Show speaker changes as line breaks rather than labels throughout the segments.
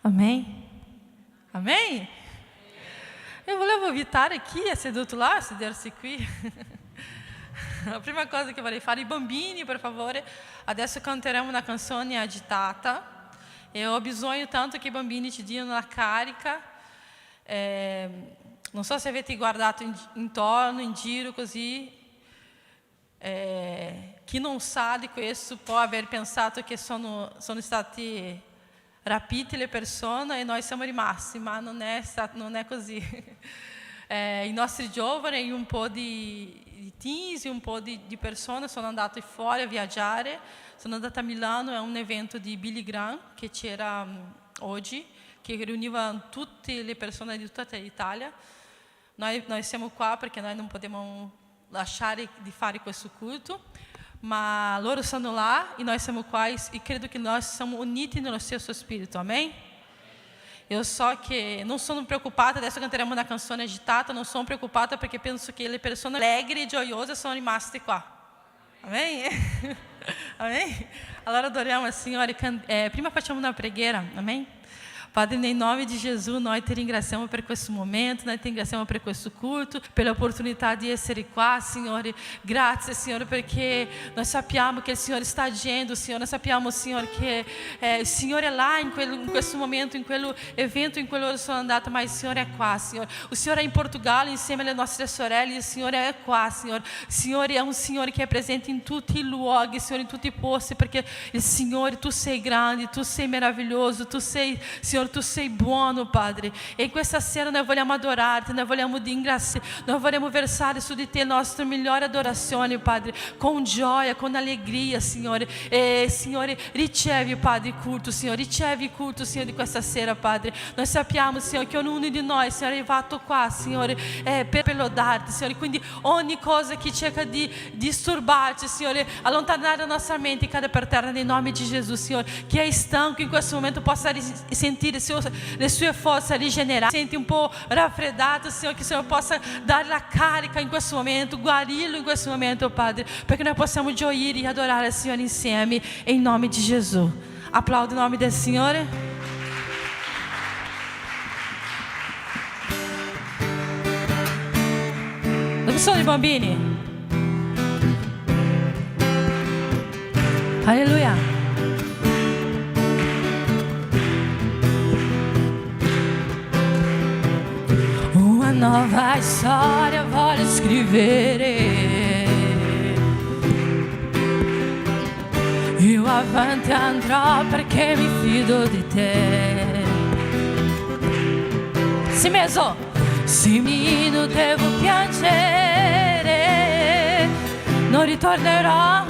Amém? Amém? Eu volevo evitare chi è seduto là a sedersi qui. La prima cosa che vorrei fare, i bambini, per favore, adesso canteremo una canzone agitata. E ho bisogno tanto che i bambini ci diano la carica. Non so se avete guardato intorno, in giro così. Chi non sa di questo può aver pensato che sono stati rapite le persone e noi siamo rimasti, ma non è così. I nostri giovani, un po' di teens e un po' di persone sono andati fuori a viaggiare. Sono andata a Milano a un evento di Billy Graham che c'era oggi, che riuniva tutte le persone di tutta l'Italia. Noi siamo qua perché noi non possiamo lasciare di fare questo culto, ma loro sono là e noi siamo qua e credo che noi siamo uniti nello stesso spirito, amém? Eu so che non sono preoccupata, adesso canteremo una canzone agitata, non sono preoccupata perché penso che le persone allegre e gioiose sono rimaste qua, amém? Amém? Allora adoriamo il Signore, prima facciamo una preghiera, amém? Padre, em nome de Jesus, nós te ringraziamo per questo momento, nós te ringraziamo per questo culto, pela oportunidade de essere qua, Signore. Grazie, Signore, perché noi sappiamo che il Signore sta agendo, Signore. Noi sappiamo, Signore, che il Signore è là in questo momento, in quello evento in cui loro sono andati, ma il Signore è qua, Signore. O Signore è in Portogallo insieme alle nostre sorelle, il Signore è qua, Signore. Il Signore è un Signore che è presente in tutti i luoghi, Signore, in tutti i posti, perché il Signore, tu sei grande, tu sei meraviglioso, tu sei, Signore, tu sei buono, Padre. E in questa sera noi vogliamo adorarti, noi vogliamo ringraziare, noi vogliamo versare su di te la nostra migliore adorazione, Padre, con gioia, con allegria, Signore. E Signore, ricevi, Padre, culto, Signore, ricevi il culto, Signore, di questa sera, Padre. Noi sappiamo, Signore, che ognuno di noi, Signore, è arrivato qua, Signore, per lodarti, Signore. Quindi ogni cosa che cerca di disturbarci, Signore, allontanare la nostra mente e cada per terra, nel nome di Gesù, Signore. Chi è stanco in questo momento possa sentire le sue forze rigenerate, senti un po' raffreddato, Signore, che il Signore possa dare la carica in questo momento, guarirlo in questo momento, Padre, perché noi possiamo gioire e adorare il Signore insieme, em nome di Gesù. Aplauda o nome del Signore. Dove sono i bambini? Alleluia. Uma nova storia voglio scrivere, io avanti andrò perché mi fido di te. Sì meso, sì mino devo piangere, non ritornerò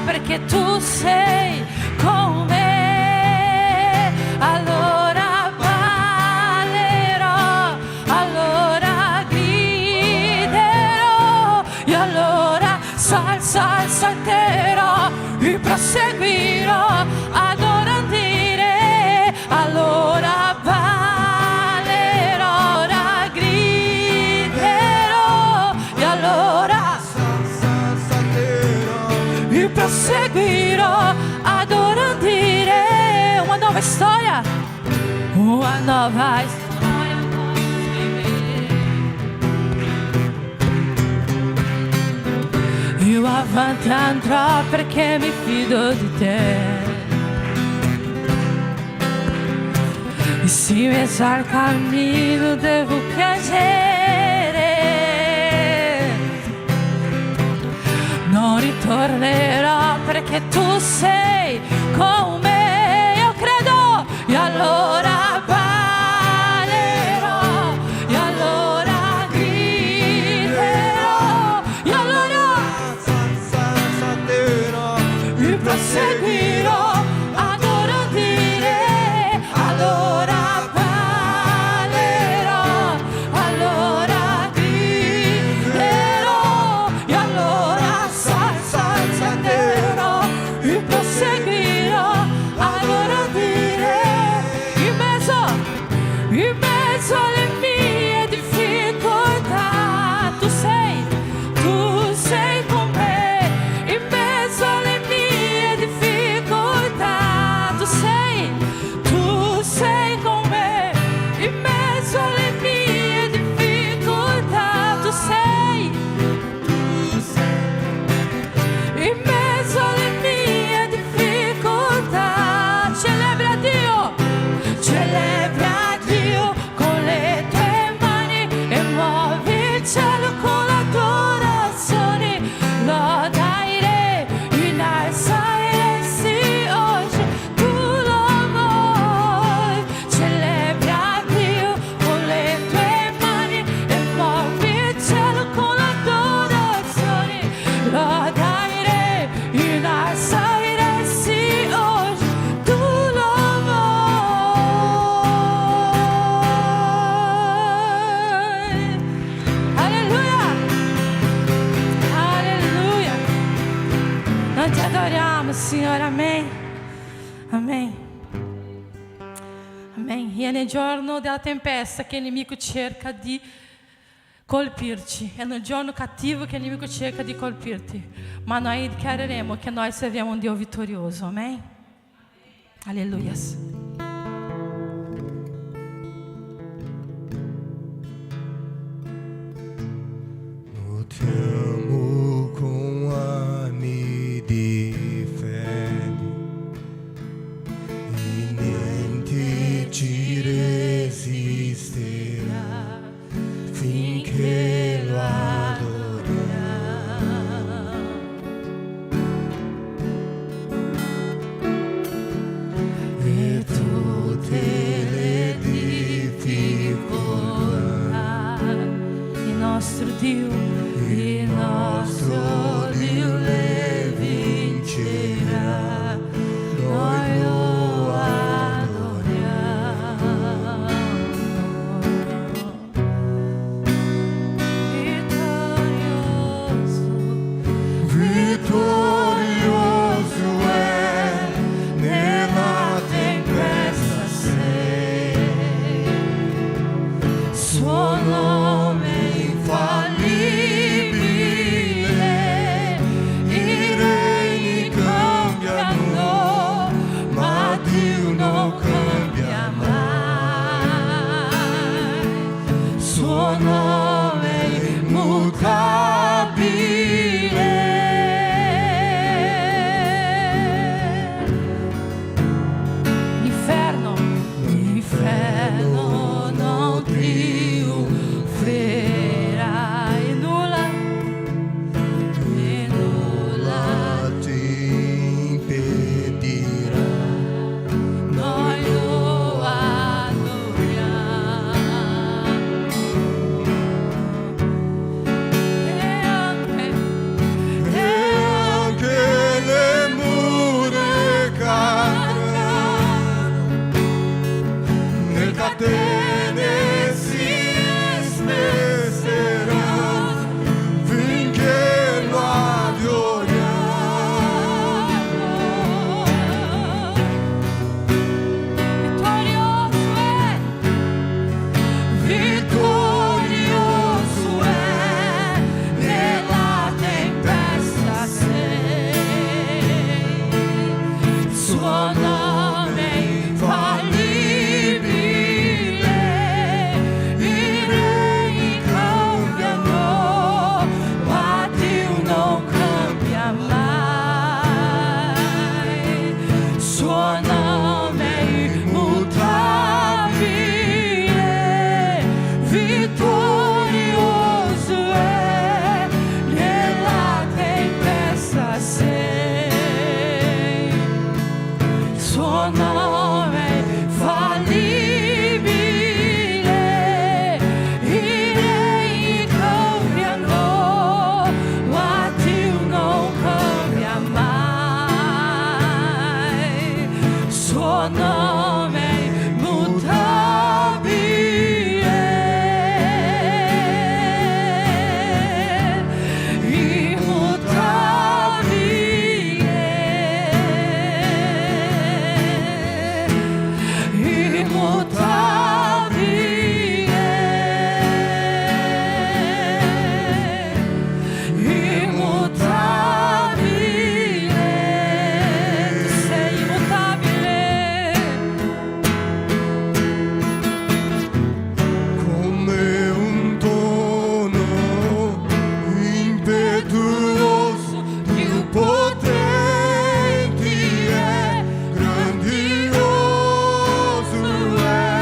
perché tu sei con me. Allora salterò e proseguirò adorando dire, allora ballerò, ora griderò e allora salterò e proseguirò adorando dire. Una nuova storia, una nuova storia. Io avanti andrò perché mi fido di te. E se mi sa il cammino devo piangere, non ritornerò perché tu sei con me. Io credo e allora seguirò adoro dire, allora ballerò, allora griderò e allora salterò e proseguirò Amém? E é no giorno della tempesta che il nemico cerca di colpirci, è nel giorno cattivo che il nemico cerca di colpirti, ma noi dichiareremo che noi serviamo un Dio vittorioso. Amém? Alleluia.
Ti amo com armi di fede e niente ci resisterà finché lo adoriamo. E tutte le difficoltà,
il nostro Dio
le vincerà, noi lo adoriamo. Vittorioso è nella tempesta sei, suo nome infallibile. Suo nome immutabile. L'inferno non trionferà e nulla ti impedirà. Noi lo adoriamo. Catene si spesserà finché lo adoriamo. Vittorioso è nella tempesta sei, suo nome infallibile. Suo nome immutabile, vittorioso è nella tempesta sei, suo nome infallibile. I re cambiano, ma Dio non cambia mai. Suo nome immutabile, potenti è, grandioso è.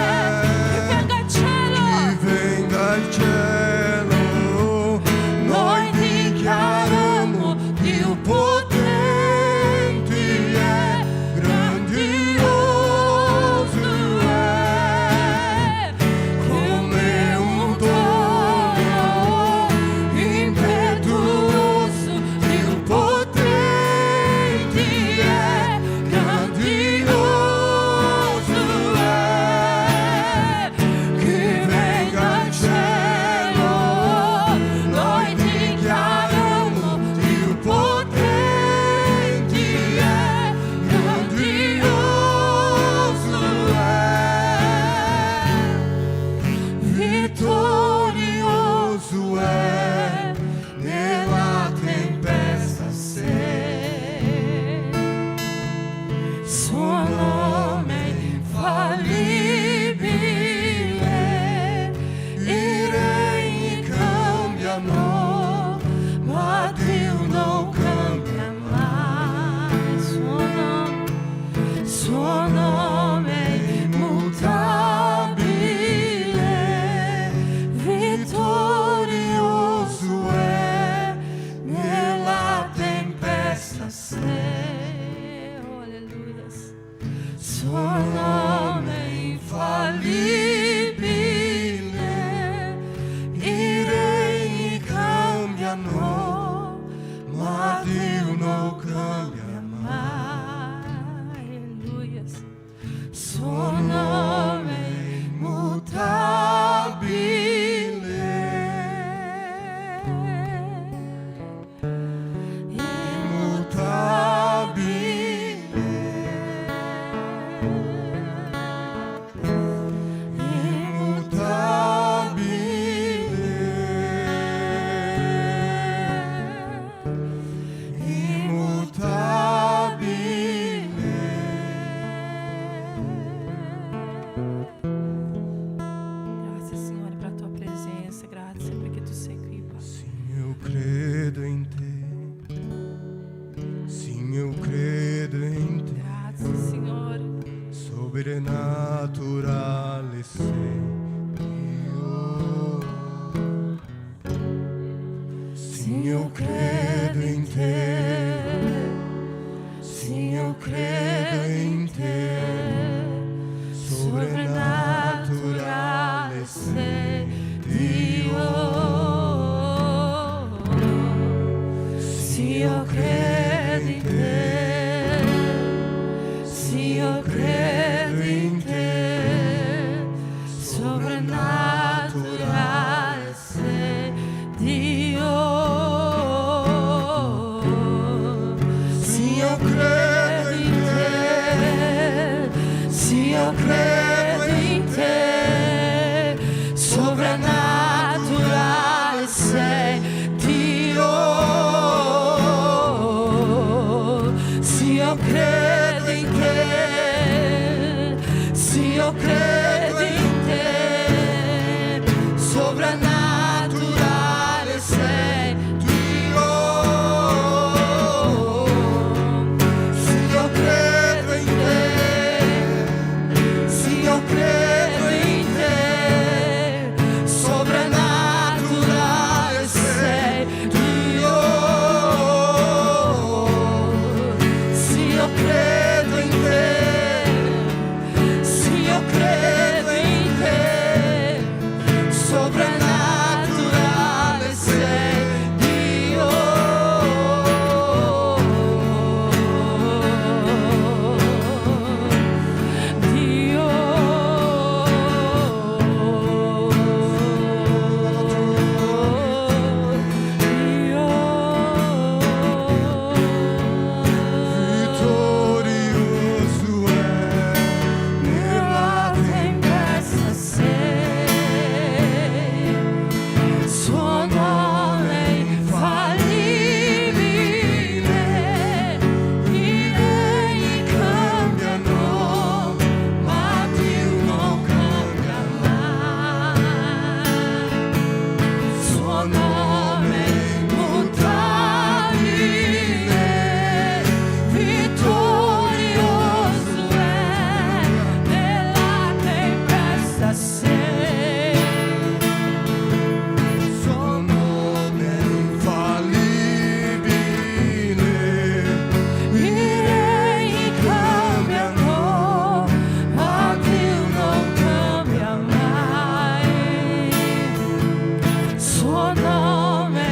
suo nome infallibile, i regni cambiano, ma Dio non cambia mai.
Alleluia.
Suo nome immutabile.
Sobrenaturale sei Dio. Sim, eu credo em te. Sim, eu credo em te. Sobrenaturale sei Dio.
Sim, eu credo em te. Sim, eu credo em te. Sobrenatural sei Dio.
Sim, eu credo em te.
Sim, eu credo em te. Sobrenatural sei Dio. Sim, eu credo em te. Sim, eu credo em te. Sobrenatural sei Dio. Sim, eu credo em te. Sim, eu credo em te. Sobrenatural sei Dio. Sim, eu credo em te. Sim, eu credo em te. Sobrenatural sei Dio. Dio.
Vitorioso é
Nella tempesta sei, suo nome infallibile, i regni cambiano, ma Dio non cambia mai. Suo nome immutabile, vittorioso è, nella tempesta sei.
suo nome infallibile.
I regni cambiano, ma Dio non cambia mai. Suo nome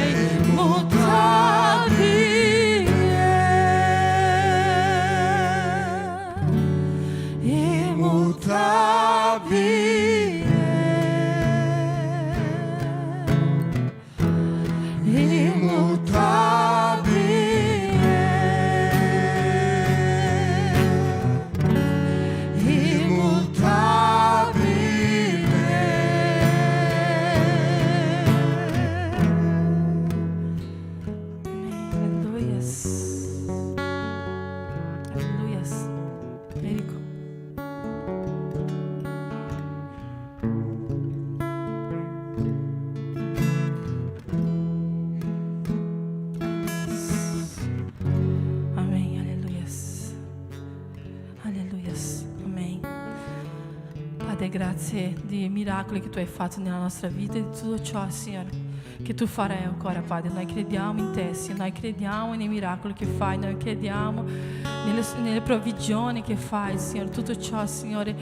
Aleluias. Érico. Amém, aleluias. Aleluias, amém. Padre, grazie di miracoli che tu hai fatto nella nostra vita e di tutto ciò, Signore, che tu farai ancora, Padre. Noi crediamo in te, Signore, noi crediamo nei miracoli che fai, noi crediamo nelle provvigioni che fai, Signore. Tutto ciò, Signore,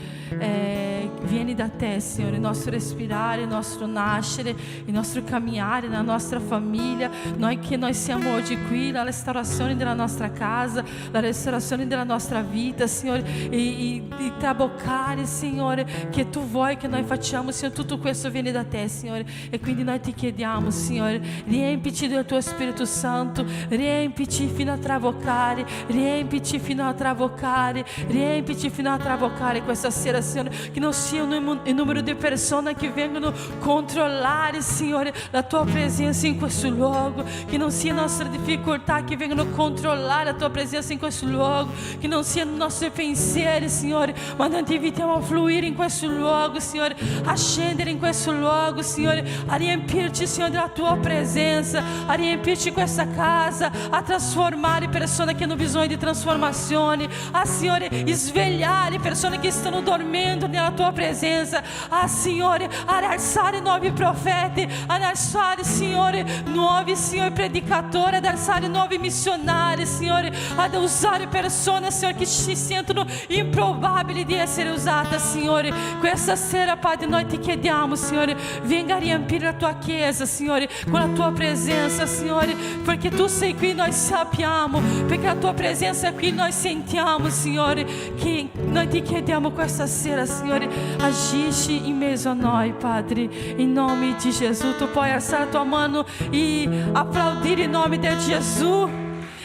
viene da te, Signore. Il nostro respirare, il nostro nascere, il nostro camminare, la nostra famiglia. Noi siamo oggi qui, la restaurazione della nostra casa, la restaurazione della nostra vita, Signore, i traboccare, Signore, che Tu vuoi che noi facciamo, Signore. Tutto questo viene da te, Signore. E quindi noi ti chiediamo, Signore, riempici del tuo Spirito Santo, riempici fino a traboccare, riempici fino a traboccare, riempici fino a traboccare questa sera, Signore. Che non sia un numero di persone che vengono controllare, Signore, la tua presenza in questo luogo. Che non sia nostra difficoltà che vengono controllare la tua presenza in questo luogo. Che non siano i nostri pensieri, Signore, ma noi ti invitiamo a fluire in questo luogo, Signore, a scendere in questo luogo, Signore, a riempirci, Signore, della tua presenza, a riempirci questa casa, a trasformare persone che hanno bisogno di trasformazione, a, Signore, svegliare persone che stanno dormendo nella tua presenza, a, Signore, ad alzare nuovi profeti, ad alzare, Signore, nuovi, Signore, predicatori, ad alzare nuovi missionari, Signore, ad usare persone, Signore, che ci sentono improbabili di essere usate, Signore. Questa sera, Padre, noi ti chiediamo, Signore, venga a riempire la tua chiesa, Signore, con la tua presenza, Signore, perché tu sei qui, noi sappiamo, perché la tua presenza è qui, noi sentiamo, Signore, che noi ti chiediamo questa sera, Signore, agisci in mezzo a noi, Padre, in nome di Gesù. Tu puoi alzare la tua mano e applaudire in nome di Gesù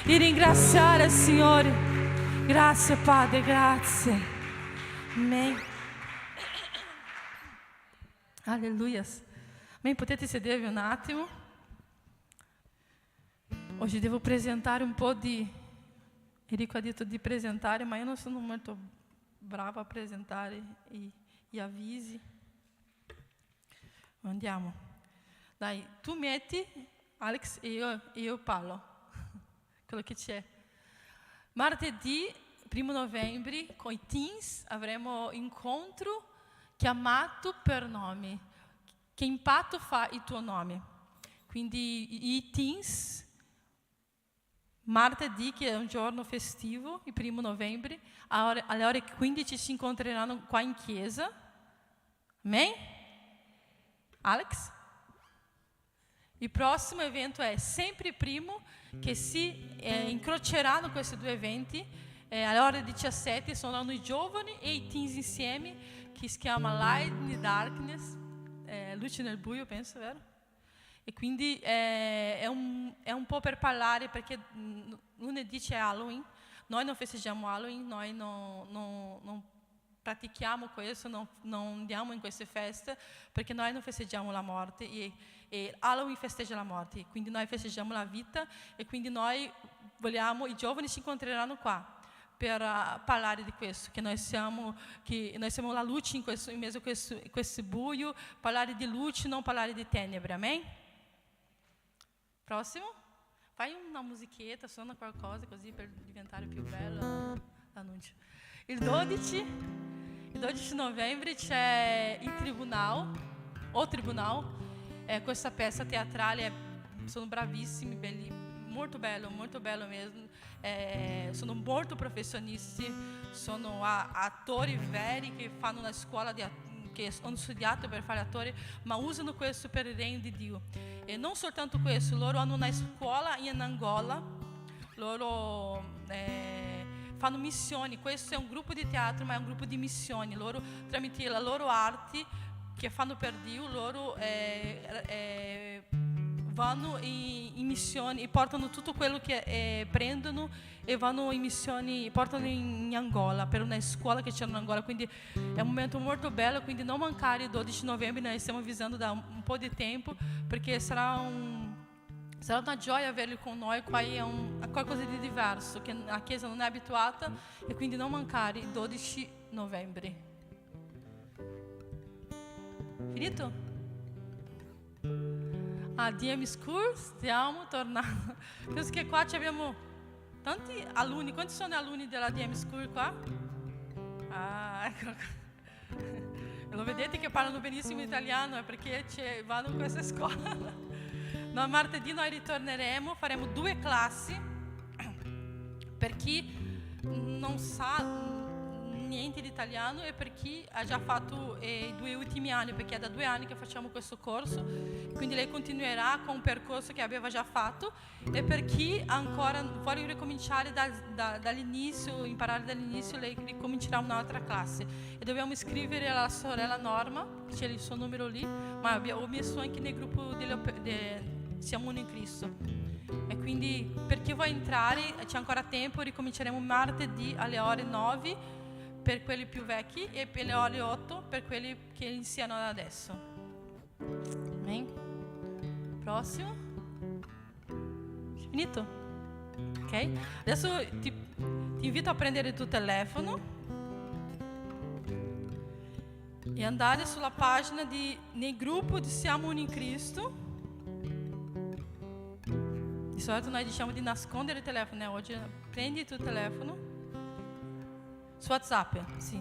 e ringraziare, Signore. Grazie, Padre, grazie. Amém. Aleluia. Amém. Potete sedervi un attimo. Oggi devo presentare un po' di... Enrico ha detto di presentare, ma io non sono molto brava a presentare gli avvisi. Andiamo. Dai, tu metti, Alex, e io parlo. Quello che c'è. Martedì, 1 novembre, con i teens avremo incontro chiamato per nome. Che impatto fa il tuo nome? Quindi i teens, martedì, che è un giorno festivo, il 1 novembre, alle ore 15 si incontreranno qua in chiesa. Amém? Alex? Il prossimo evento è sempre il primo, che si incroceranno questi due eventi. Alle ore 17 saranno i giovani e i teens insieme, che si chiama Light in the Darkness, luce nel buio, penso, vero? E quindi è un po' per parlare, perché lunedì c'è Halloween, noi non festeggiamo Halloween, noi non pratichiamo questo, non andiamo in queste feste, perché noi non festeggiamo la morte, e Halloween festeggia la morte, quindi noi festeggiamo la vita, e quindi noi vogliamo, i giovani si incontreranno qua per parlare di questo, che noi siamo la luce in mezzo a questo buio, parlare di luce, non parlare di tenebre, amém? Prossimo? Fai una musichetta, suona qualcosa così per diventare più bello l'annuncio. Il 12 novembre c'è il tribunal, questa peça teatrale, sono bravissimi, belli, molto bello mesmo. Sono molto professionisti, sono attori veri che fanno una scuola che hanno studiato per fare attori, ma usano questo per il regno di Dio. E non soltanto questo, loro hanno una scuola in Angola, loro fanno missioni. Questo è un gruppo di teatro, ma è un gruppo di missioni. Loro, tramite la loro arte che fanno per Dio, loro vanno in missioni e portano tutto quello che prendono e vanno in missioni, portano in Angola, per una scuola che c'è in Angola. Quindi è un momento molto bello, quindi non mancare il 12 novembre, noi stiamo avvisando da un po' di tempo, perché sarà una gioia averli con noi. Qua è qualcosa di diverso, che a Chiesa non è abituata, e quindi non mancare il 12 novembre. Finito? DM School, stiamo tornando. Penso che qua abbiamo tanti alunni. Quanti sono alunni della DM School qua? Ecco. Lo vedete che parlano benissimo italiano, è perché vanno in questa scuola. No, martedì noi ritorneremo, faremo 2 classi per chi
non sa niente di italiano e per chi ha già fatto i 2 ultimi anni, perché è da 2 anni che facciamo questo corso, quindi lei continuerà con un percorso che aveva già fatto, e per chi ancora vuole ricominciare dall'inizio, imparare dall'inizio, lei ricomincerà un'altra classe e dobbiamo iscrivere la sorella Norma, c'è il suo numero lì, ma ho messo anche nel gruppo Siamo Uno in Cristo. E quindi per chi vuole entrare c'è ancora tempo, ricominceremo martedì alle ore 9 per quelli più vecchi e per le ore 8 per quelli che iniziano adesso. Amen. Prossimo. Finito? Ok? Adesso ti invito a prendere il tuo telefono e andare sulla pagina nel gruppo di Siamo Uno in Cristo. Di solito noi diciamo di nascondere il telefono, né? Oggi prendi il tuo telefono. Su WhatsApp, sì.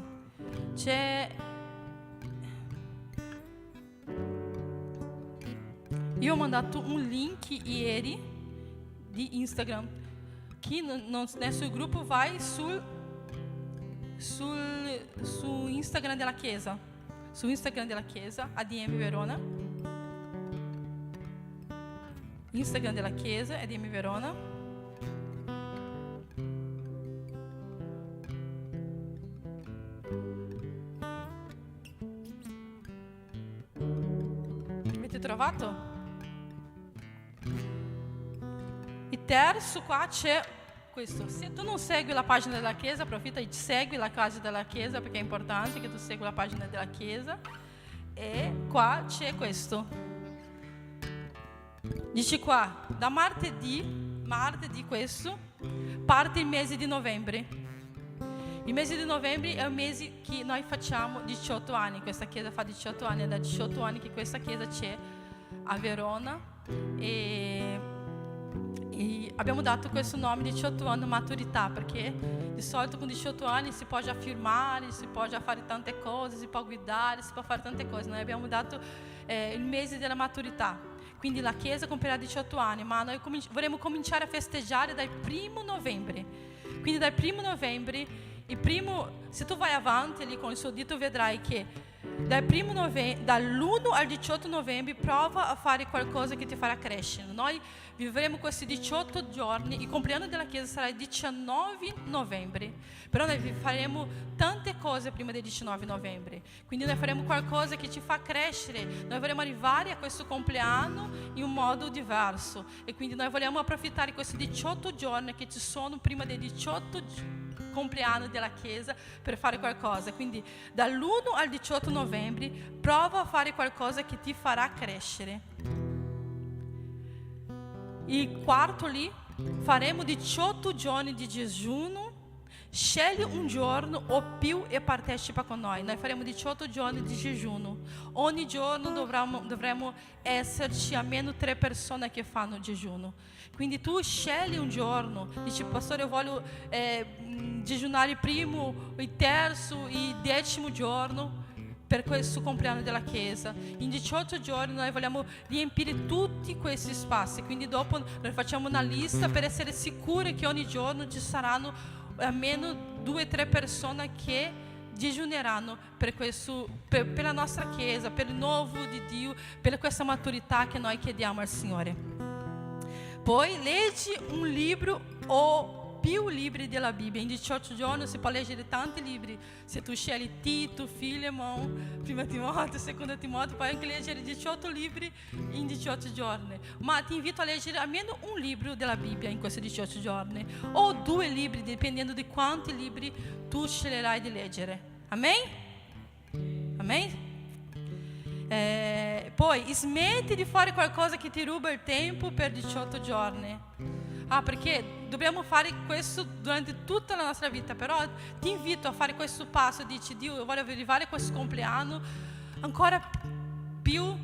Io ho mandato un link ieri di Instagram. Chi non è sul gruppo vai su Instagram della Chiesa. Su Instagram della Chiesa, ADM Verona. Instagram della Chiesa, ADM Verona. Trovato? Il terzo qua c'è questo. Se tu non segui la pagina della Chiesa, approfitta e segui la pagina della Chiesa, perché è importante che tu segui la pagina della Chiesa. E qua c'è questo. Dice qua, da martedì questo, parte il mese di novembre. Il mese di novembre è il mese che noi facciamo 18 anni, questa chiesa fa 18 anni, è da 18 anni che questa chiesa c'è a Verona e abbiamo dato questo nome 18 anni maturità, perché di solito con 18 anni si può già firmare, si può già fare tante cose, si può guidare, si può fare tante cose. Noi abbiamo dato il mese della maturità, quindi la chiesa compirà 18 anni, ma noi vorremmo cominciare a festeggiare dal 1° novembre. Quindi dal 1° novembre, se tu vai avanti lì con il suo dito vedrai che dall'1 al 18 novembre prova a fare qualcosa che ti farà crescere. Noi vivremo questi 18 giorni, il compleanno della Chiesa sarà il 19 novembre, però noi faremo tante cose prima del 19 novembre, quindi noi faremo qualcosa che ci fa crescere, noi vorremmo arrivare a questo compleanno in un modo diverso e quindi noi vogliamo approfittare di questi 18 giorni che ci sono prima del 18 compleanno della Chiesa per fare qualcosa. Quindi dall'1 al 18 novembre prova a fare qualcosa che ti farà crescere. Il quarto lì faremo 18 giorni di digiuno. Scegli un giorno o più e partecipa con noi. Noi faremo 18 giorni di digiuno. Ogni giorno dovremo esserci almeno 3 persone che fanno digiuno. Quindi tu scegli un giorno, dici pastore, io voglio digiunare il primo, il terzo, il 10° giorno per questo compleanno della Chiesa. In 18 giorni noi vogliamo riempire tutti questi spazi, quindi dopo noi facciamo una lista per essere sicuri che ogni giorno ci saranno almeno 2 o 3 persone che digiuneranno per la nostra Chiesa, per il nuovo di Dio, per questa maturità che noi chiediamo al Signore. Poi leggi un libro o più libri della Bibbia. In 18 giorni si può leggere tanti libri. Se tu scegli Tito, Filemon, 1 Timoteo, 2 Timoteo, puoi anche leggere 18 libri in 18 giorni. Ma ti invito a leggere almeno un libro della Bibbia in questi 18 giorni. O 2 libri, dipendendo di quanti libri tu sceglierai di leggere. Amen? Amen? Poi smetti di fare qualcosa che ti ruba il tempo per 18 giorni. Perché dobbiamo fare questo durante tutta la nostra vita, però ti invito a fare questo passo, dici Dio, io voglio arrivare a questo compleanno ancora più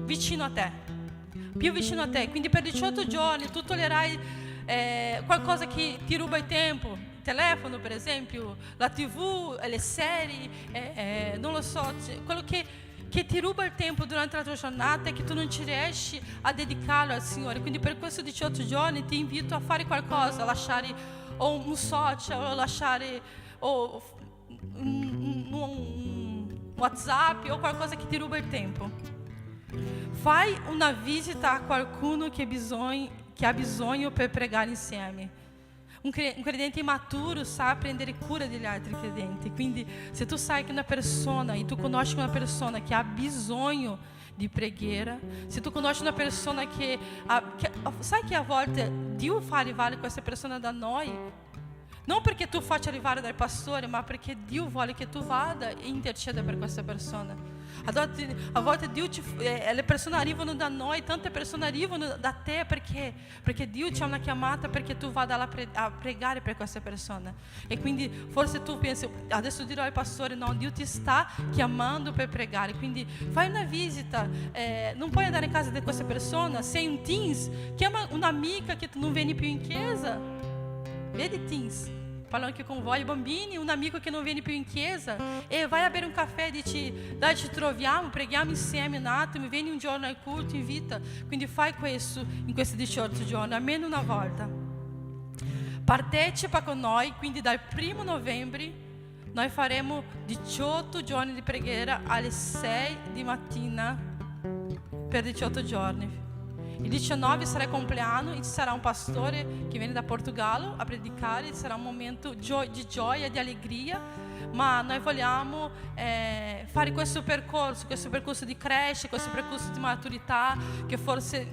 vicino a te, quindi per 18 giorni tu toglierai qualcosa che ti ruba il tempo, il telefono per esempio, la TV, le serie, non lo so, quello che ti ruba il tempo durante la tua giornata e che tu non ci riesci a dedicarlo al Signore. Quindi per questi 18 giorni ti invito a fare qualcosa, a lasciare o un social, o lasciare o un WhatsApp o qualcosa che ti ruba il tempo. Fai una visita a qualcuno che ha bisogno per pregare insieme. Un credente maturo sa prendere cura degli altri credenti. Quindi se tu sai che una persona e tu conosci una persona che ha bisogno di preghiera, se tu conosci una persona che sai che a volte Dio fa arrivare questa persona da noi, non perché tu faccia arrivare dal pastore, ma perché Dio vuole che tu vada e interceda per questa persona. A volte le persone arrivano da noi, tante persone arrivano da te perché Dio ti ha una chiamata perché tu vada a pregare per questa persona. E quindi forse tu pensi, adesso dirò al pastore, no, Dio ti sta chiamando per pregare. Quindi fai una visita, non puoi andare in casa di questa persona, sei un teens, chiama un'amica che tu non vieni più in chiesa. Vedi teens? Parlando anche con voi, bambini, un amico che non viene più in chiesa e vai a bere un caffè e dici, dai, ci troviamo, preghiamo insieme un attimo, vieni un giorno al culto, invita. Quindi fai questo in questi 18 giorni, almeno una volta. Partecipa con noi, quindi dal 1 novembre noi faremo 18 giorni di preghiera alle 6 di mattina per 18 giorni. Il 19 sarà il compleanno e ci sarà un pastore che viene da Portogallo a predicare, sarà un momento di gioia, di allegria, ma noi vogliamo fare questo percorso di crescita, questo percorso di maturità, che forse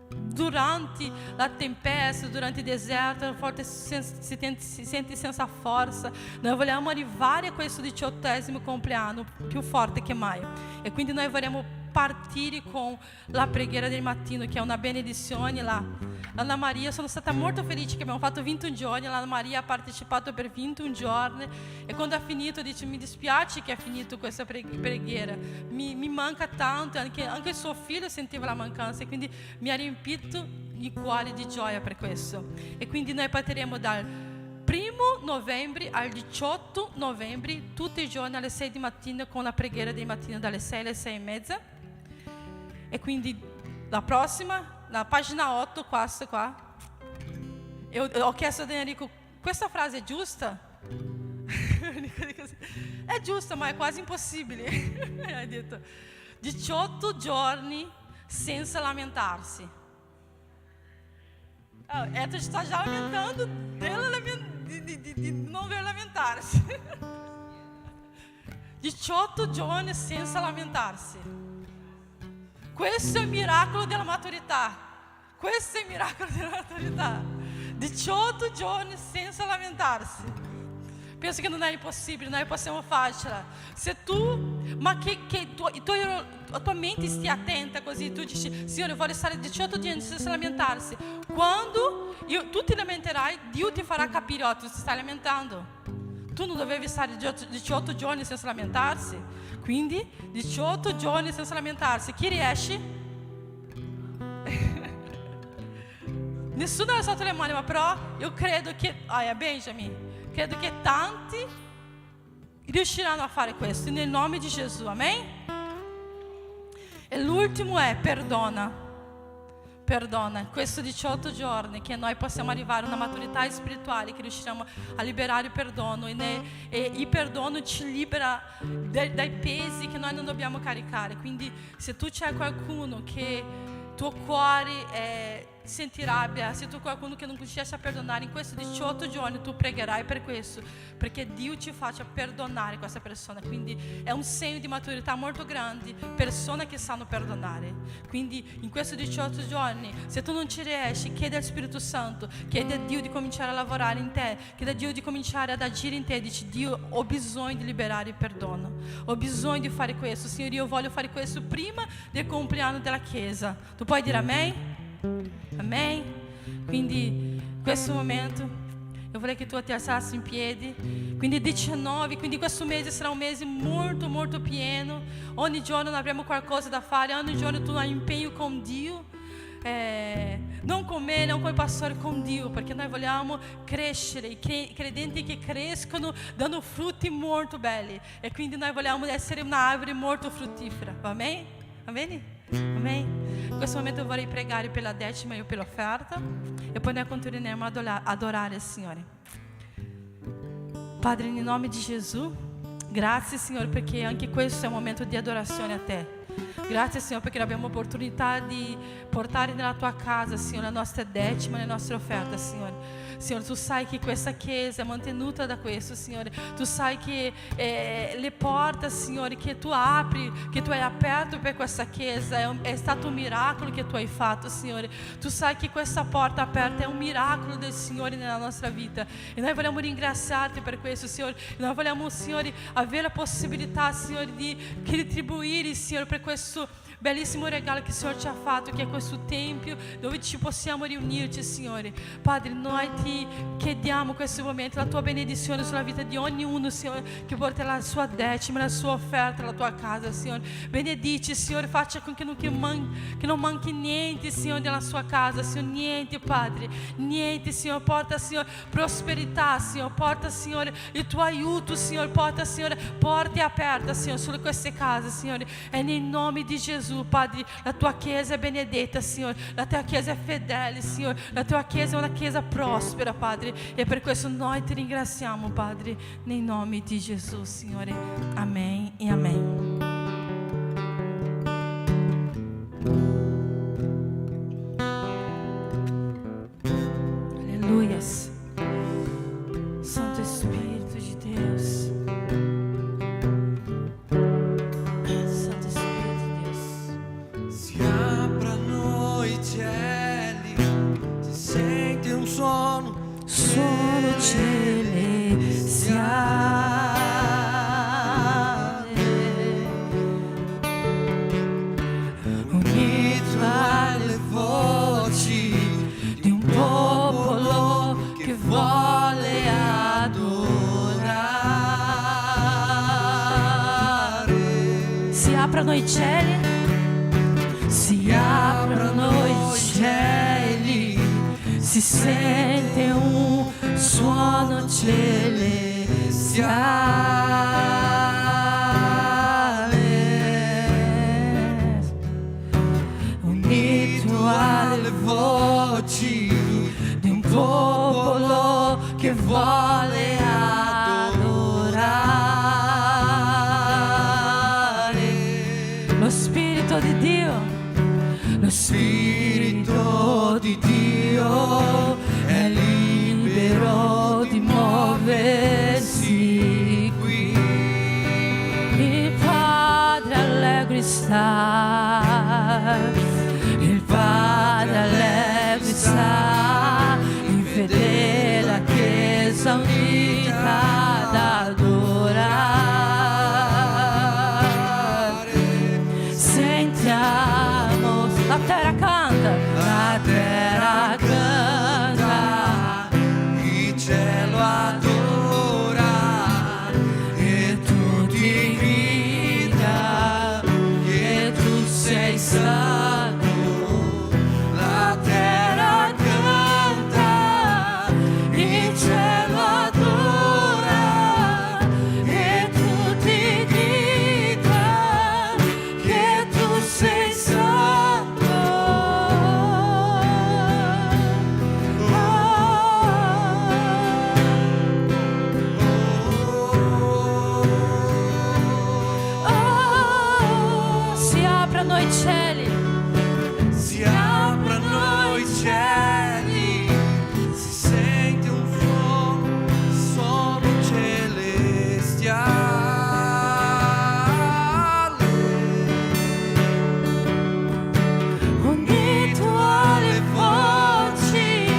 durante la tempesta, durante il deserto, forse si sente senza forza. Noi vogliamo arrivare a questo 18° compleanno più forte che mai. E quindi noi vorremmo partire con la preghiera del mattino, che è una benedizione là. Anna Maria, sono stata molto felice che abbiamo fatto 21 giorni. Anna Maria ha partecipato per 21 giorni e quando ha finito dice, mi dispiace che ha finito questa preghiera, mi manca tanto, anche suo figlio sentiva la mancanza e quindi mi ha riempito il cuore di gioia per questo. E quindi noi partiremo dal 1 novembre al 18 novembre, tutti i giorni alle 6 di mattina, con la preghiera del mattino dalle 6 alle 6:30. E quindi la prossima, la pagina 8, questa qua. Eu ho chiesto a Enrico, questa frase è giusta? È giusta, ma è quasi impossibile. Ha detto 18 giorni senza lamentarsi. Tu sta già lamentando di non ver lamentarsi. 18 giorni senza lamentarsi. Questo è il miracolo della maturità. Questo è il miracolo della maturità. 18 giorni senza lamentarsi. Penso che non è impossibile, noi possiamo farcela. Se tu, ma che a tua mente stia attenta così, tu dici, Signore, voglio stare 18 giorni senza lamentarsi. Quando tu ti lamenterai, Dio ti farà capire, tu ti stai lamentando. Tu non dovevi stare 18 giorni senza lamentarsi. Quindi 18 giorni senza lamentarsi. Chi riesce? Nessuno ha alzato le mani, ma però io credo che, Benjamin, credo che tanti riusciranno a fare questo nel nome di Gesù, amen? E l'ultimo è perdona. Perdona, questo 18 giorni che noi possiamo arrivare a una maturità spirituale, che riusciamo a liberare il perdono e il perdono ci libera dai pesi che noi non dobbiamo caricare. Quindi se tu c'è qualcuno che tuo cuore senti rabbia, se tu hai qualcuno che non riesce a perdonare, in questi 18 giorni tu pregherai per questo, perché Dio ti faccia perdonare questa persona. Quindi è un segno di maturità molto grande, persone che sanno perdonare. Quindi in questi 18 giorni, se tu non ci riesci, chiedi al Spirito Santo, chiedi a Dio di cominciare a lavorare in te, chiedi a Dio di cominciare ad agire in te e dici, Dio, ho bisogno di liberare il perdono, ho bisogno di fare questo, Signore, io voglio fare questo prima del compleanno della Chiesa. Tu puoi dire amen? Amen? Quindi in questo momento io vorrei che tu ti alzassi in piedi. Quindi 19, quindi questo mese sarà un mese molto molto pieno. Ogni giorno noi avremo qualcosa da fare, ogni giorno tu hai impegno con Dio, non con me, non con il pastore, con Dio, perché noi vogliamo crescere, i credenti che crescono dando frutti molto belli, e quindi noi vogliamo essere un'árvore molto fruttifera, amen? Amen? Amen?
questo momento eu vorrei pregare pela decima e pela oferta, e poi noi continueremo ad adorare il Signore. Padre, in nome di Gesù, grazie Signore perché anche questo è un momento di adorazione a Te. Grazie Signore perché abbiamo l'opportunità di portare nella Tua casa, Signore, la nostra decima e le nostre offerte, Signore. Signore, Tu sai che questa chiesa è mantenuta da questo, Signore. Tu sai che le porte, Signore, che Tu apri, che Tu hai aperto per questa chiesa è stato un miracolo che Tu hai fatto, Signore. Tu sai che questa porta aperta è un miracolo del Signore nella nostra vita, e noi vogliamo ringraziarti per questo, Signore. E noi vogliamo, Signore, avere la possibilità, Signore, di retribuire, Signore, per questo bellissimo regalo che il Signore ci ha fatto, che è questo tempio dove ci possiamo riunirci, Signore. Padre, noi ti chiediamo in questo momento la Tua benedizione sulla vita di ognuno, Signore, che porterà la sua decima, la sua offerta alla Tua casa, Signore. Benedici, Signore, faccia con che non manchi niente, Signore, nella sua casa, Signore, niente, Padre, niente, Signore. Porta, Signore, prosperità, Signore, porta, Signore, il Tuo aiuto, Signore, porta, Signore, porte aperte, Signore, su queste case, Signore, e nel nome di Gesù. Padre, la Tua chiesa è benedetta, Signore, la Tua chiesa è fedele, Signore, la Tua chiesa è una chiesa prospera, Padre, e per questo noi ti ringraziamo, Padre, nel nome di Gesù, Signore. Amen e amen. Aleluia. Santo Espírito de Deus.
Suono
celestiale, unito alle voci di un popolo che vuole adorare. Si aprono i cieli, si aprono i cieli, si sente un suono celestiale, unito alle voci di un popolo che vuole adorare. Lo Spirito di Dio, lo Spirito di Dio è libero di muoversi qui. Il Padre allegro sta, il Padre allegro sta, in vedere la Chiesa unita ad adorare. Sentiamo, la terra canta, la terra canta, il cielo adora e tutti grida che tu sei santo. La terra canta, il cielo adora e tutti grida che tu sei santo. Si aprono i cieli,
si aprono i cieli, si sente un suono celestiale,
unito alle voci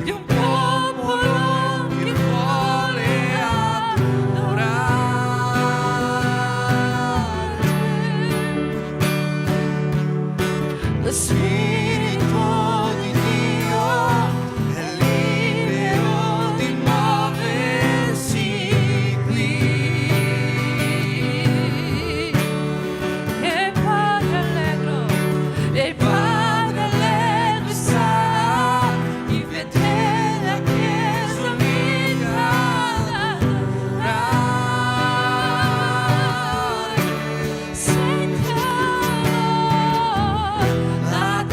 di un popolo che vuole adorare. Lo Spirito di Dio è libero di muoversi qui. E il Padre allegro sta, in vedere la Chiesa unita ad adorare. Sentiamo la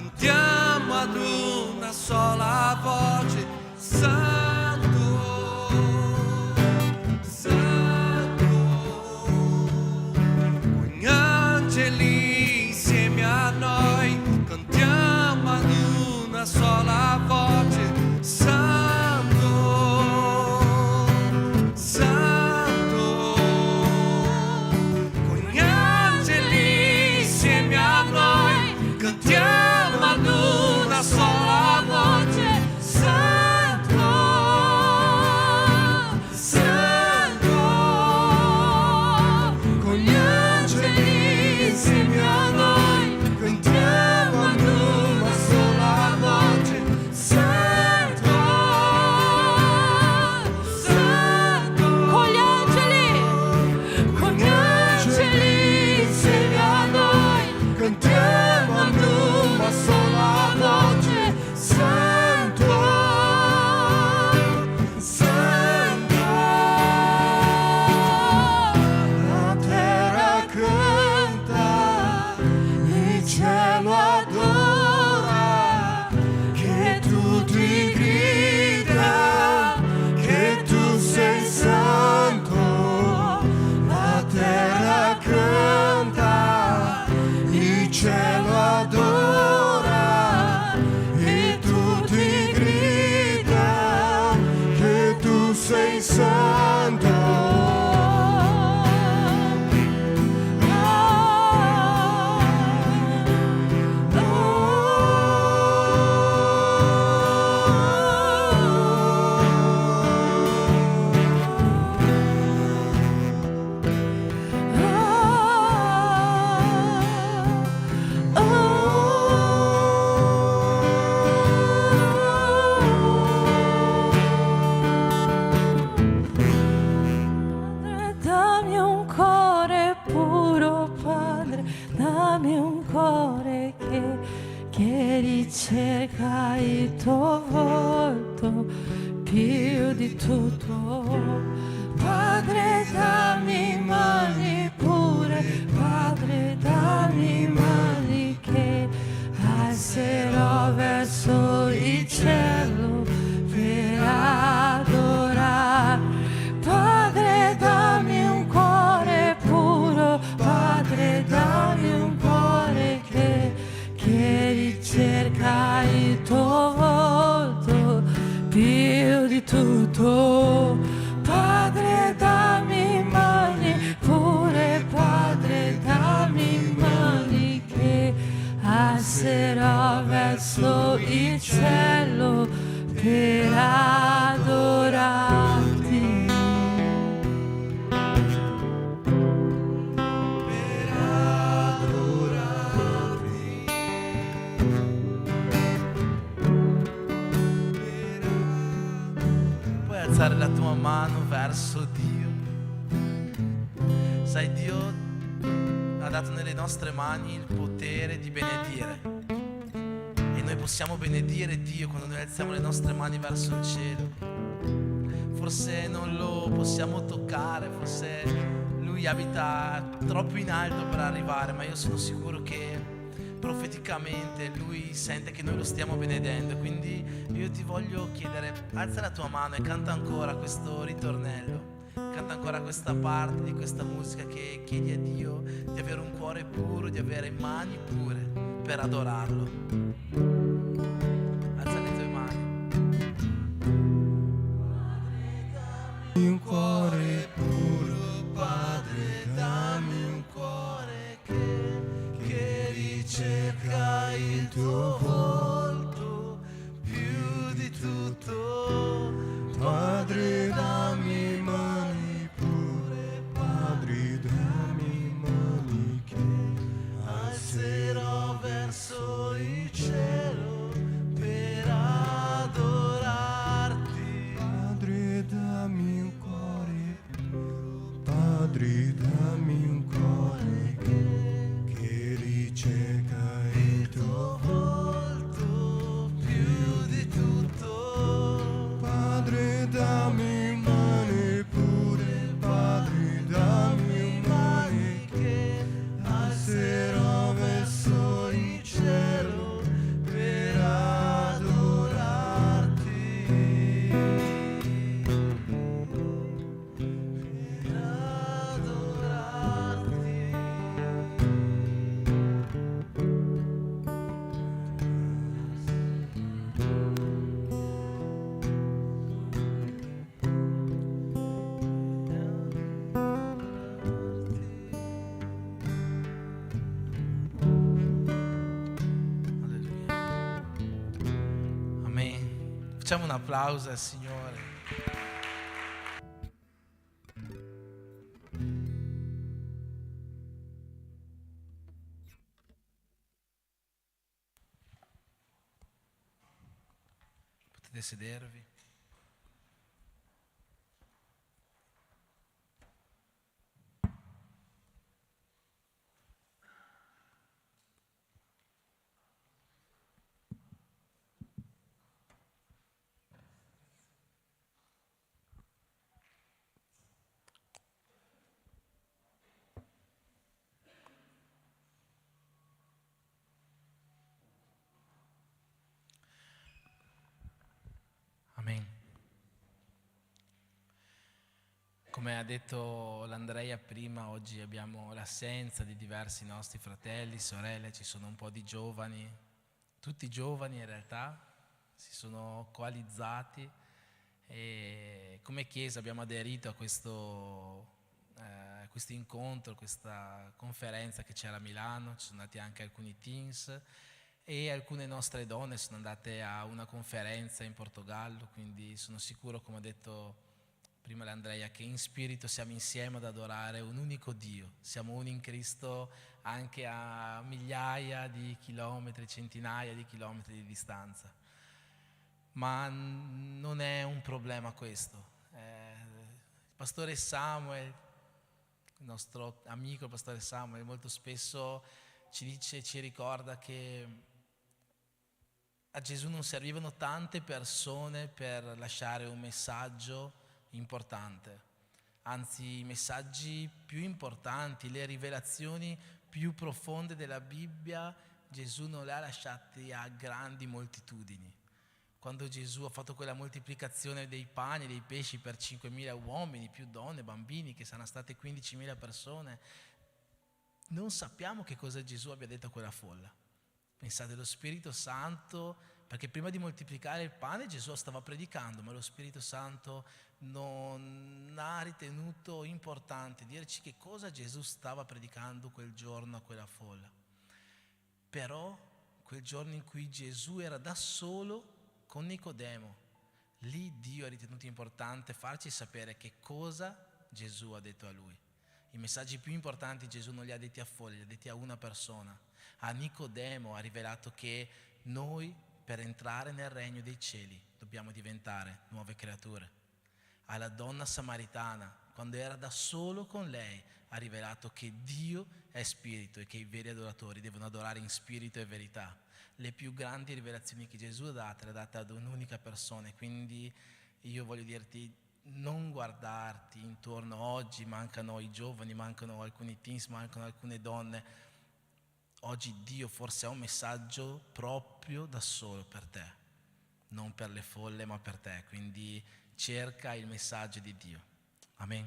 cantiamo ad una sola voce, Santo, Santo. Con gli angeli insieme a noi cantiamo ad una sola voce, Santo, Santo. Con gli angeli insieme a noi cantiamo ad una sola voce, Santo, Santo. Con gli angeli insieme a noi cantiamo ad una sola voce, Santo, Santo.
Con gli angeli
insieme a noi cantiamo ad una sola voce, Santo, Santo. La terra canta, il cielo adora, che tutti grida, che tu sei santo. La terra canta, il cielo adora, e tutti grida, che tu sei santo.
Dammi un cuore puro, Padre, dammi un cuore che ricerca il tuo volto più di tutto. Padre, dammi mani pure, Padre, dammi mani che alzerò verso il cielo per adorare. Padre, dammi un cuore puro, Padre, dammi un cuore che ricerca il tuo volto più di tutto. Padre, dammi mani pure, Padre, dammi mani che alzerò verso il cielo per adorarti.
Puoi alzare la tua mano verso Dio. Sai, Dio ha dato nelle nostre mani il potere di benedire, e noi possiamo benedire Dio quando noi alziamo le nostre mani verso il cielo. Forse non lo possiamo toccare, forse Lui abita troppo in alto per arrivare, ma io sono sicuro che profeticamente Lui sente che noi lo stiamo benedendo. Quindi io ti voglio chiedere, alza la tua mano e canta ancora questo ritornello, canta ancora questa parte di questa musica che chiedi a Dio di avere un cuore puro, di avere mani pure per adorarlo. Alza le tue mani. Un cuore puro, Padre, dammi un cuore che ricerca il tuo volto più di tutto. Padre, dammi mani pure, Padre, dammi mani che alzerò verso il cielo Facciamo un applauso al Signore. Potete sedervi. Amen. Come ha detto l'Andrea prima, oggi abbiamo l'assenza di diversi nostri fratelli, sorelle, ci sono un po' di giovani, tutti giovani in realtà, si sono coalizzati e come Chiesa abbiamo aderito a questo incontro, questa conferenza che c'era a Milano, ci sono andati anche alcuni teens e alcune nostre donne sono andate a una conferenza in Portogallo, quindi sono sicuro, come ha detto prima l'Andrea, che in spirito siamo insieme ad adorare un unico Dio, siamo uni in Cristo anche a migliaia di chilometri, centinaia di chilometri di distanza. Ma non è un problema questo. Il pastore Samuel, il nostro amico il pastore Samuel, molto spesso ci ricorda che a Gesù non servivano tante persone per lasciare un messaggio importante, anzi i messaggi più importanti, le rivelazioni più profonde della Bibbia, Gesù non le ha lasciate a grandi moltitudini. Quando Gesù ha fatto quella moltiplicazione dei pani e dei pesci per 5.000 uomini, più donne, bambini, che saranno state 15.000 persone, non sappiamo che cosa Gesù abbia detto a quella folla. Pensate, lo Spirito Santo, perché prima di moltiplicare il pane Gesù stava predicando, ma lo Spirito Santo non ha ritenuto importante dirci che cosa Gesù stava predicando quel giorno a quella folla. Però quel giorno in cui Gesù era da solo con Nicodemo, lì Dio ha ritenuto importante farci sapere che cosa Gesù ha detto a lui. I messaggi più importanti Gesù non li ha detti a folle, li ha detti a una persona. A Nicodemo ha rivelato che noi, per entrare nel regno dei cieli, dobbiamo diventare nuove creature. Alla donna samaritana, quando era da solo con lei, ha rivelato che Dio è spirito e che i veri adoratori devono adorare in spirito e verità. Le più grandi rivelazioni che Gesù ha dato le ha date ad un'unica persona, quindi io voglio dirti, non guardarti intorno. Oggi mancano i giovani, mancano alcuni teens, mancano alcune donne. Oggi Dio forse ha un messaggio proprio da solo per te, non per le folle ma per te, quindi cerca il messaggio di Dio. Amen.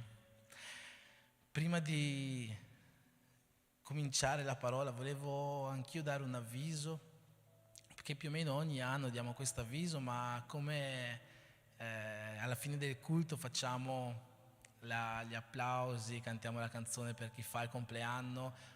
Prima di cominciare la parola volevo anch'io dare un avviso, perché più o meno ogni anno diamo questo avviso, ma come alla fine del culto facciamo gli applausi, cantiamo la canzone per chi fa il compleanno.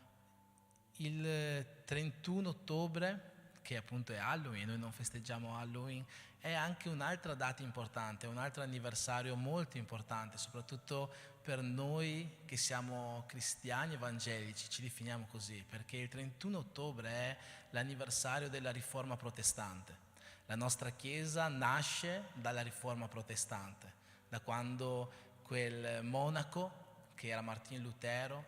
Il 31 ottobre, che appunto è Halloween, noi non festeggiamo Halloween, è anche un'altra data importante, un altro anniversario molto importante, soprattutto per noi che siamo cristiani evangelici, ci definiamo così, perché il 31 ottobre è l'anniversario della Riforma Protestante. La nostra Chiesa nasce dalla Riforma Protestante, da quando quel monaco, che era Martin Lutero,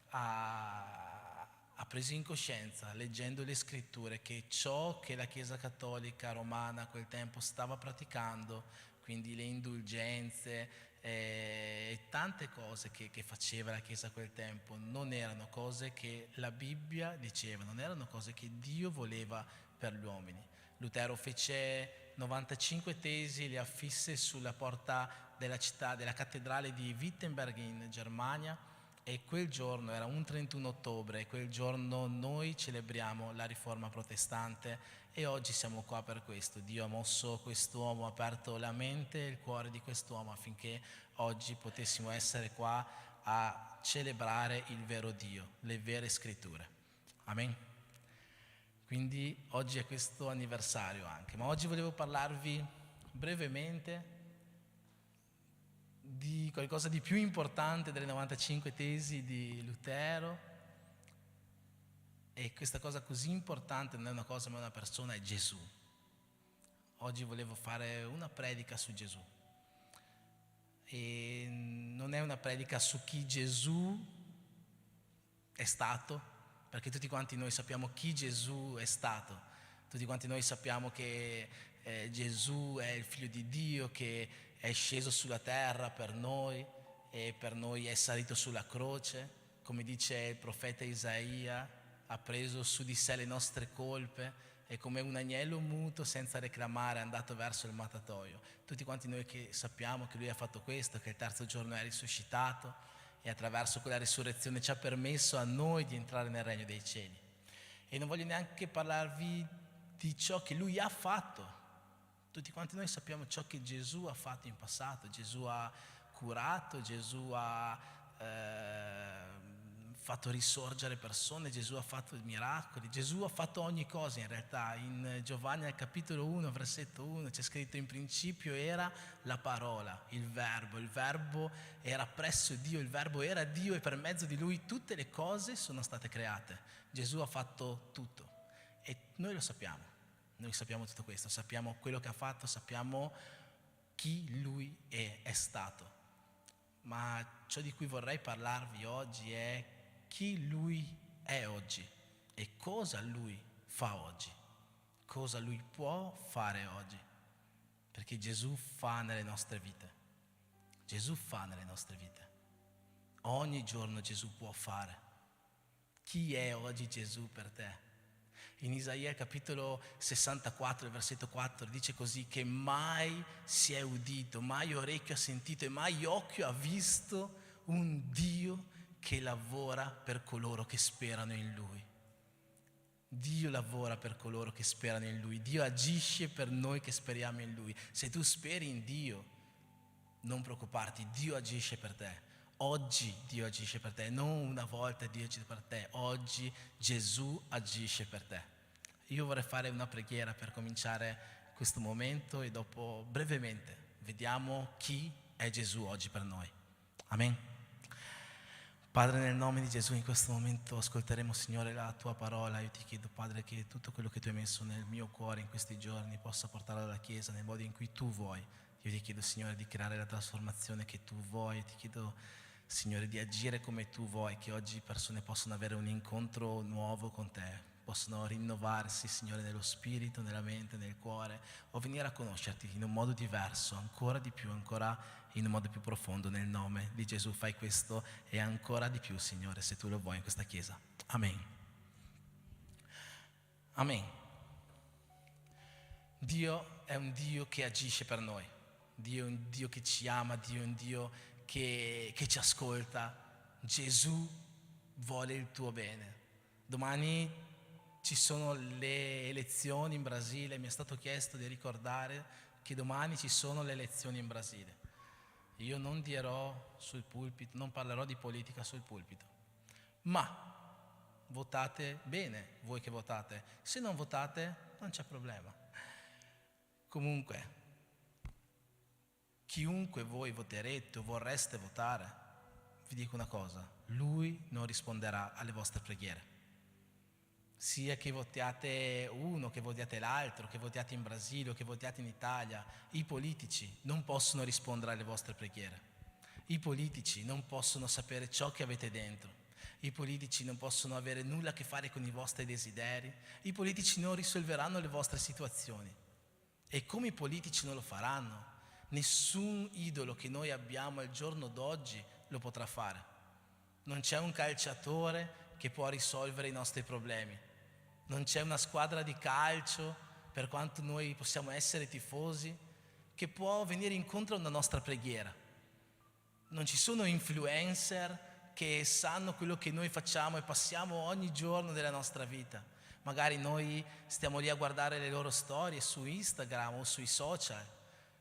ha preso in coscienza, leggendo le scritture, che ciò che la Chiesa Cattolica Romana a quel tempo stava praticando, quindi le indulgenze e tante cose che faceva la Chiesa a quel tempo, non erano cose che la Bibbia diceva, non erano cose che Dio voleva per gli uomini. Lutero fece 95 tesi, le affisse sulla porta della città, della cattedrale di Wittenberg in Germania, e quel giorno era un 31 ottobre e quel giorno noi celebriamo la Riforma Protestante e oggi siamo qua per questo. Dio ha mosso quest'uomo, ha aperto la mente e il cuore di quest'uomo affinché oggi potessimo essere qua a celebrare il vero Dio, le vere scritture. Amen. Quindi oggi è questo anniversario anche, ma oggi volevo parlarvi brevemente di qualcosa di più importante delle 95 tesi di Lutero. E questa cosa così importante non è una cosa ma è una persona, è Gesù. Oggi volevo fare una predica su Gesù. E non è una predica su chi Gesù è stato, perché tutti quanti noi sappiamo chi Gesù è stato. Tutti quanti noi sappiamo che Gesù è il figlio di Dio, che è sceso sulla terra per noi e per noi è salito sulla croce, come dice il profeta Isaia, ha preso su di sé le nostre colpe e come un agnello muto senza reclamare è andato verso il mattatoio. Tutti quanti noi che sappiamo che lui ha fatto questo, che il terzo giorno è risuscitato e attraverso quella risurrezione ci ha permesso a noi di entrare nel regno dei cieli. E non voglio neanche parlarvi di ciò che lui ha fatto. Tutti quanti noi sappiamo ciò che Gesù ha fatto in passato. Gesù ha curato, Gesù ha fatto risorgere persone, Gesù ha fatto miracoli, Gesù ha fatto ogni cosa in realtà. In Giovanni al capitolo 1, versetto 1 c'è scritto: in principio era la parola, il verbo era presso Dio, il verbo era Dio e per mezzo di lui tutte le cose sono state create. Gesù ha fatto tutto e noi lo sappiamo. Noi sappiamo tutto questo, sappiamo quello che ha fatto, sappiamo chi lui è stato. Ma ciò di cui vorrei parlarvi oggi è chi lui è oggi e cosa lui fa oggi, cosa lui può fare oggi. Perché Gesù fa nelle nostre vite. Gesù fa nelle nostre vite. Ogni giorno Gesù può fare. Chi è oggi Gesù per te? In Isaia capitolo 64, versetto 4 dice così: che mai si è udito, mai orecchio ha sentito e mai occhio ha visto un Dio che lavora per coloro che sperano in Lui. Dio lavora per coloro che sperano in Lui. Dio agisce per noi che speriamo in Lui. Se tu speri in Dio, non preoccuparti, Dio agisce per te. Oggi Dio agisce per te, non una volta Dio agisce per te, oggi Gesù agisce per te. Io vorrei fare una preghiera per cominciare questo momento e dopo brevemente vediamo chi è Gesù oggi per noi. Amen. Padre, nel nome di Gesù in questo momento ascolteremo, Signore, la Tua parola. Io ti chiedo, Padre, che tutto quello che Tu hai messo nel mio cuore in questi giorni possa portarlo alla Chiesa nel modo in cui Tu vuoi. Io ti chiedo, Signore, di creare la trasformazione che Tu vuoi. Ti chiedo, Signore, di agire come Tu vuoi, che oggi persone possano avere un incontro nuovo con Te, possono rinnovarsi, Signore, nello spirito, nella mente, nel cuore, o venire a conoscerti in un modo diverso, ancora di più, ancora in un modo più profondo. Nel nome di Gesù fai questo e ancora di più, Signore, se Tu lo vuoi in questa Chiesa. Amen. Amen. Dio è un Dio che agisce per noi. Dio è un Dio che ci ama, Dio è un Dio che ci ascolta. Gesù vuole il tuo bene. Domani ci sono le elezioni in Brasile, mi è stato chiesto di ricordare che domani ci sono le elezioni in Brasile. Io non dirò sul pulpito, non parlerò di politica sul pulpito, ma votate bene voi che votate. Se non votate non c'è problema. Comunque, chiunque voi voterete o vorreste votare, vi dico una cosa: Lui non risponderà alle vostre preghiere. Sia che votiate uno, che votiate l'altro, che votiate in Brasile o che votiate in Italia, i politici non possono rispondere alle vostre preghiere. I politici non possono sapere ciò che avete dentro. I politici non possono avere nulla a che fare con i vostri desideri. I politici non risolveranno le vostre situazioni. E come i politici non lo faranno, nessun idolo che noi abbiamo al giorno d'oggi lo potrà fare. Non c'è un calciatore che può risolvere i nostri problemi. Non c'è una squadra di calcio, per quanto noi possiamo essere tifosi, che può venire incontro a una nostra preghiera. Non ci sono influencer che sanno quello che noi facciamo e passiamo ogni giorno della nostra vita. Magari noi stiamo lì a guardare le loro storie su Instagram o sui social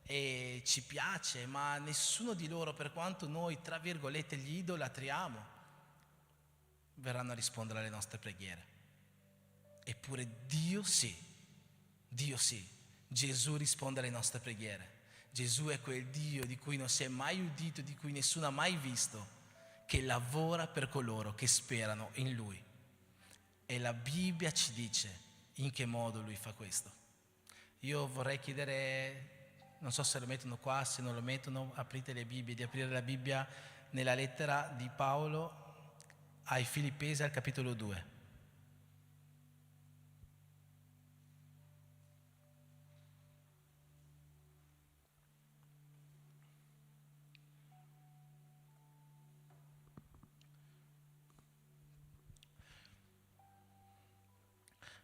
e ci piace, ma nessuno di loro, per quanto noi, tra virgolette, li idolatriamo, verranno a rispondere alle nostre preghiere. Eppure Dio sì, Gesù risponde alle nostre preghiere. Gesù è quel Dio di cui non si è mai udito, di cui nessuno ha mai visto, che lavora per coloro che sperano in Lui. E la Bibbia ci dice in che modo Lui fa questo. Io vorrei chiedere, non so se lo mettono qua, se non lo mettono, aprite le Bibbie, di aprire la Bibbia nella lettera di Paolo ai Filippesi al capitolo 2.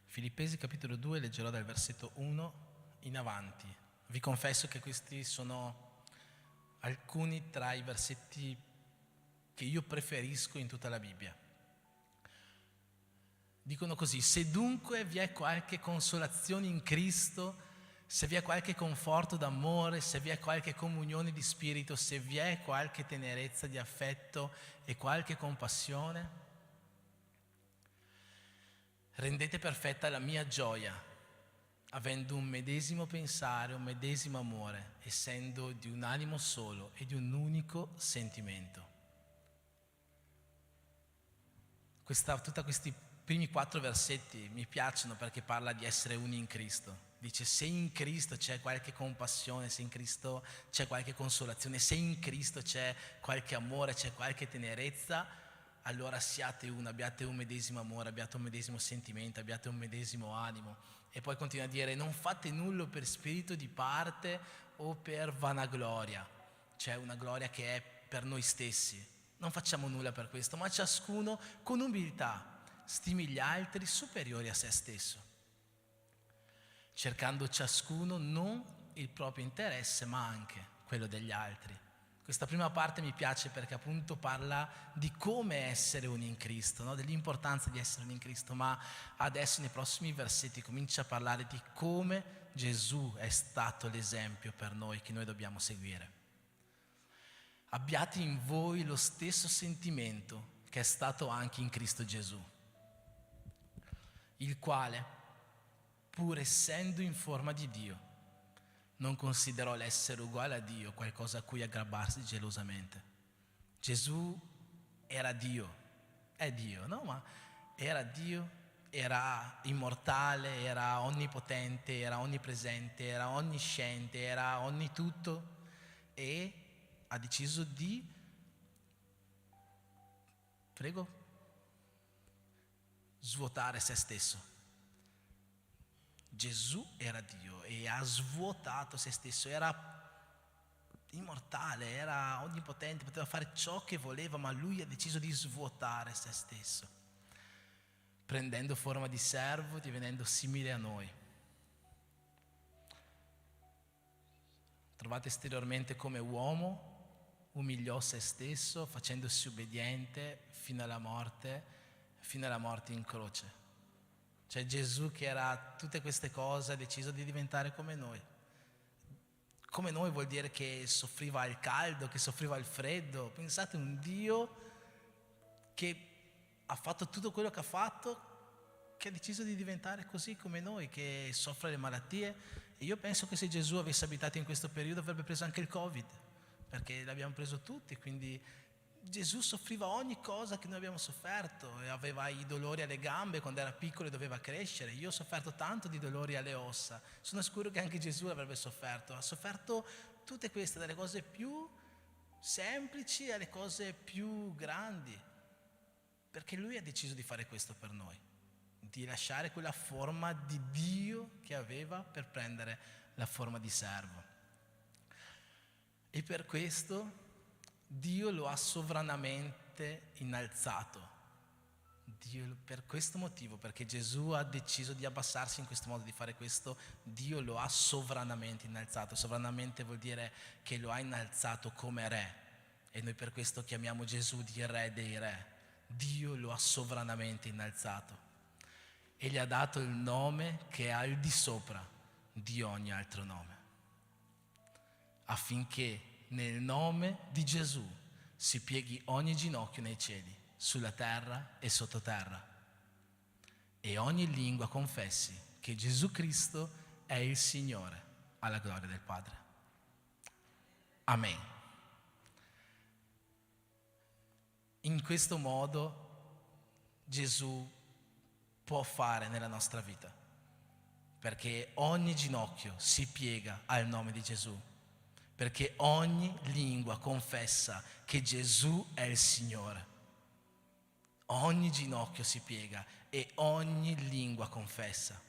Filippesi capitolo 2, leggerò dal versetto 1 in avanti. Vi confesso che questi sono alcuni tra i versetti che io preferisco in tutta la Bibbia. Dicono così: se dunque vi è qualche consolazione in Cristo, se vi è qualche conforto d'amore, se vi è qualche comunione di spirito, se vi è qualche tenerezza di affetto e qualche compassione, rendete perfetta la mia gioia, avendo un medesimo pensare, un medesimo amore, essendo di un animo solo e di un unico sentimento. Tutti questi primi 4 versetti mi piacciono perché parla di essere uni in Cristo. Dice: se in Cristo c'è qualche compassione, se in Cristo c'è qualche consolazione, se in Cristo c'è qualche amore, c'è qualche tenerezza, allora siate uno, abbiate un medesimo amore, abbiate un medesimo sentimento, abbiate un medesimo animo. E poi continua a dire: non fate nulla per spirito di parte o per vanagloria, cioè una gloria che è per noi stessi. Non facciamo nulla per questo, ma ciascuno con umiltà stimi gli altri superiori a se stesso, cercando ciascuno non il proprio interesse, ma anche quello degli altri. Questa prima parte mi piace perché appunto parla di come essere uni in Cristo, no? Dell'importanza di essere uni in Cristo, ma adesso nei prossimi versetti comincia a parlare di come Gesù è stato l'esempio per noi, che noi dobbiamo seguire. Abbiate in voi lo stesso sentimento che è stato anche in Cristo Gesù, il quale, pur essendo in forma di Dio, non considerò l'essere uguale a Dio qualcosa a cui aggrapparsi gelosamente. Gesù era Dio, è Dio, no? Ma era Dio, era immortale, era onnipotente, era onnipresente, era onnisciente, era onnitutto, e ha deciso di, svuotare se stesso. Gesù era Dio e ha svuotato se stesso, era immortale, era onnipotente, poteva fare ciò che voleva, ma lui ha deciso di svuotare se stesso, prendendo forma di servo, divenendo simile a noi. Trovato esteriormente come uomo, umiliò se stesso, facendosi obbediente fino alla morte in croce. Cioè Gesù, che era tutte queste cose, ha deciso di diventare come noi. Come noi vuol dire che soffriva il caldo, che soffriva il freddo. Pensate, un Dio che ha fatto tutto quello che ha fatto, che ha deciso di diventare così come noi, che soffre le malattie. E io penso che se Gesù avesse abitato in questo periodo avrebbe preso anche il Covid, perché l'abbiamo preso tutti, quindi Gesù soffriva ogni cosa che noi abbiamo sofferto, e aveva i dolori alle gambe quando era piccolo e doveva crescere. Io ho sofferto tanto di dolori alle ossa, sono sicuro che anche Gesù avrebbe sofferto. Ha sofferto tutte queste, dalle cose più semplici alle cose più grandi, perché lui ha deciso di fare questo per noi, di lasciare quella forma di Dio che aveva per prendere la forma di servo. E per questo Dio lo ha sovranamente innalzato. Dio, per questo motivo, perché Gesù ha deciso di abbassarsi in questo modo, di fare questo, Dio lo ha sovranamente innalzato. Sovranamente vuol dire che lo ha innalzato come re, e noi per questo chiamiamo Gesù di Re dei Re. Dio lo ha sovranamente innalzato e gli ha dato il nome che è al di sopra di ogni altro nome, affinché nel nome di Gesù si pieghi ogni ginocchio nei cieli, sulla terra e sottoterra, e ogni lingua confessi che Gesù Cristo è il Signore, alla gloria del Padre. Amen. In questo modo Gesù può fare nella nostra vita, perché ogni ginocchio si piega al nome di Gesù, perché ogni lingua confessa che Gesù è il Signore. Ogni ginocchio si piega e ogni lingua confessa.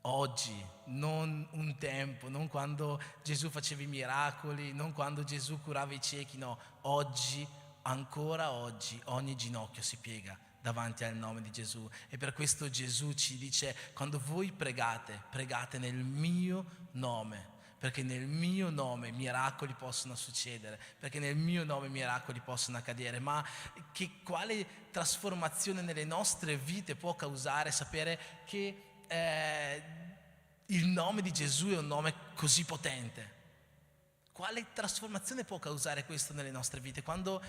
Oggi, non un tempo, non quando Gesù faceva i miracoli, non quando Gesù curava i ciechi, no, oggi, ancora oggi, ogni ginocchio si piega davanti al nome di Gesù. E per questo Gesù ci dice: quando voi pregate, pregate nel mio nome, perché nel mio nome miracoli possono succedere, perché nel mio nome miracoli possono accadere. Ma quale trasformazione nelle nostre vite può causare sapere che il nome di Gesù è un nome così potente? Quale trasformazione può causare questo nelle nostre vite? Quando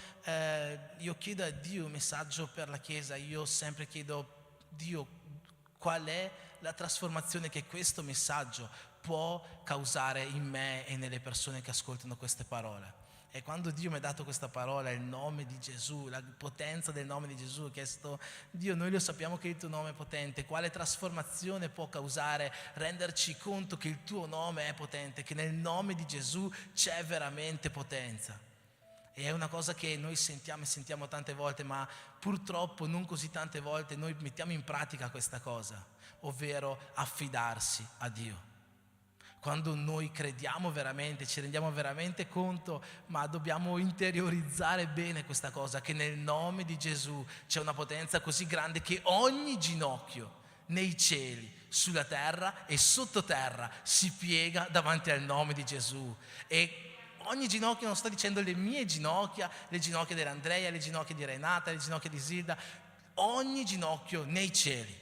io chiedo a Dio un messaggio per la Chiesa, io sempre chiedo: Dio, qual è la trasformazione che questo messaggio può causare in me e nelle persone che ascoltano queste parole? E quando Dio mi ha dato questa parola, il nome di Gesù, la potenza del nome di Gesù, ho chiesto: Dio, noi lo sappiamo che il tuo nome è potente, quale trasformazione può causare renderci conto che il tuo nome è potente, che nel nome di Gesù c'è veramente potenza? E è una cosa che noi sentiamo e sentiamo tante volte, ma purtroppo non così tante volte noi mettiamo in pratica questa cosa, ovvero affidarsi a Dio. Quando noi crediamo veramente, ci rendiamo veramente conto, ma dobbiamo interiorizzare bene questa cosa, che nel nome di Gesù c'è una potenza così grande che ogni ginocchio nei cieli, sulla terra e sottoterra si piega davanti al nome di Gesù. E ogni ginocchio, non sto dicendo le mie ginocchia, le ginocchia dell'Andrea, le ginocchia di Renata, le ginocchia di Zilda, ogni ginocchio nei cieli.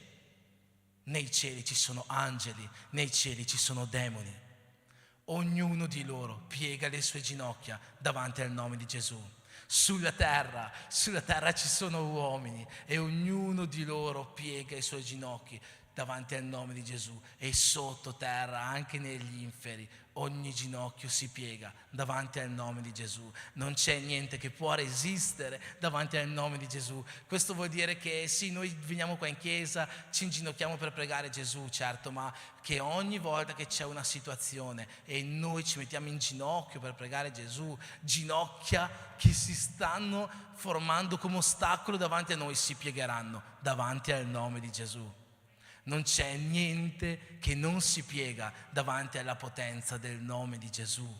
Nei cieli ci sono angeli, nei cieli ci sono demoni. Ognuno di loro piega le sue ginocchia davanti al nome di Gesù. Sulla terra ci sono uomini e ognuno di loro piega i suoi ginocchi davanti al nome di Gesù. E sottoterra, anche negli inferi, ogni ginocchio si piega davanti al nome di Gesù. Non c'è niente che può resistere davanti al nome di Gesù. Questo vuol dire che sì, noi veniamo qua in chiesa, ci inginocchiamo per pregare Gesù, certo, ma che ogni volta che c'è una situazione e noi ci mettiamo in ginocchio per pregare Gesù, ginocchia che si stanno formando come ostacolo davanti a noi si piegheranno davanti al nome di Gesù. Non c'è niente che non si piega davanti alla potenza del nome di Gesù.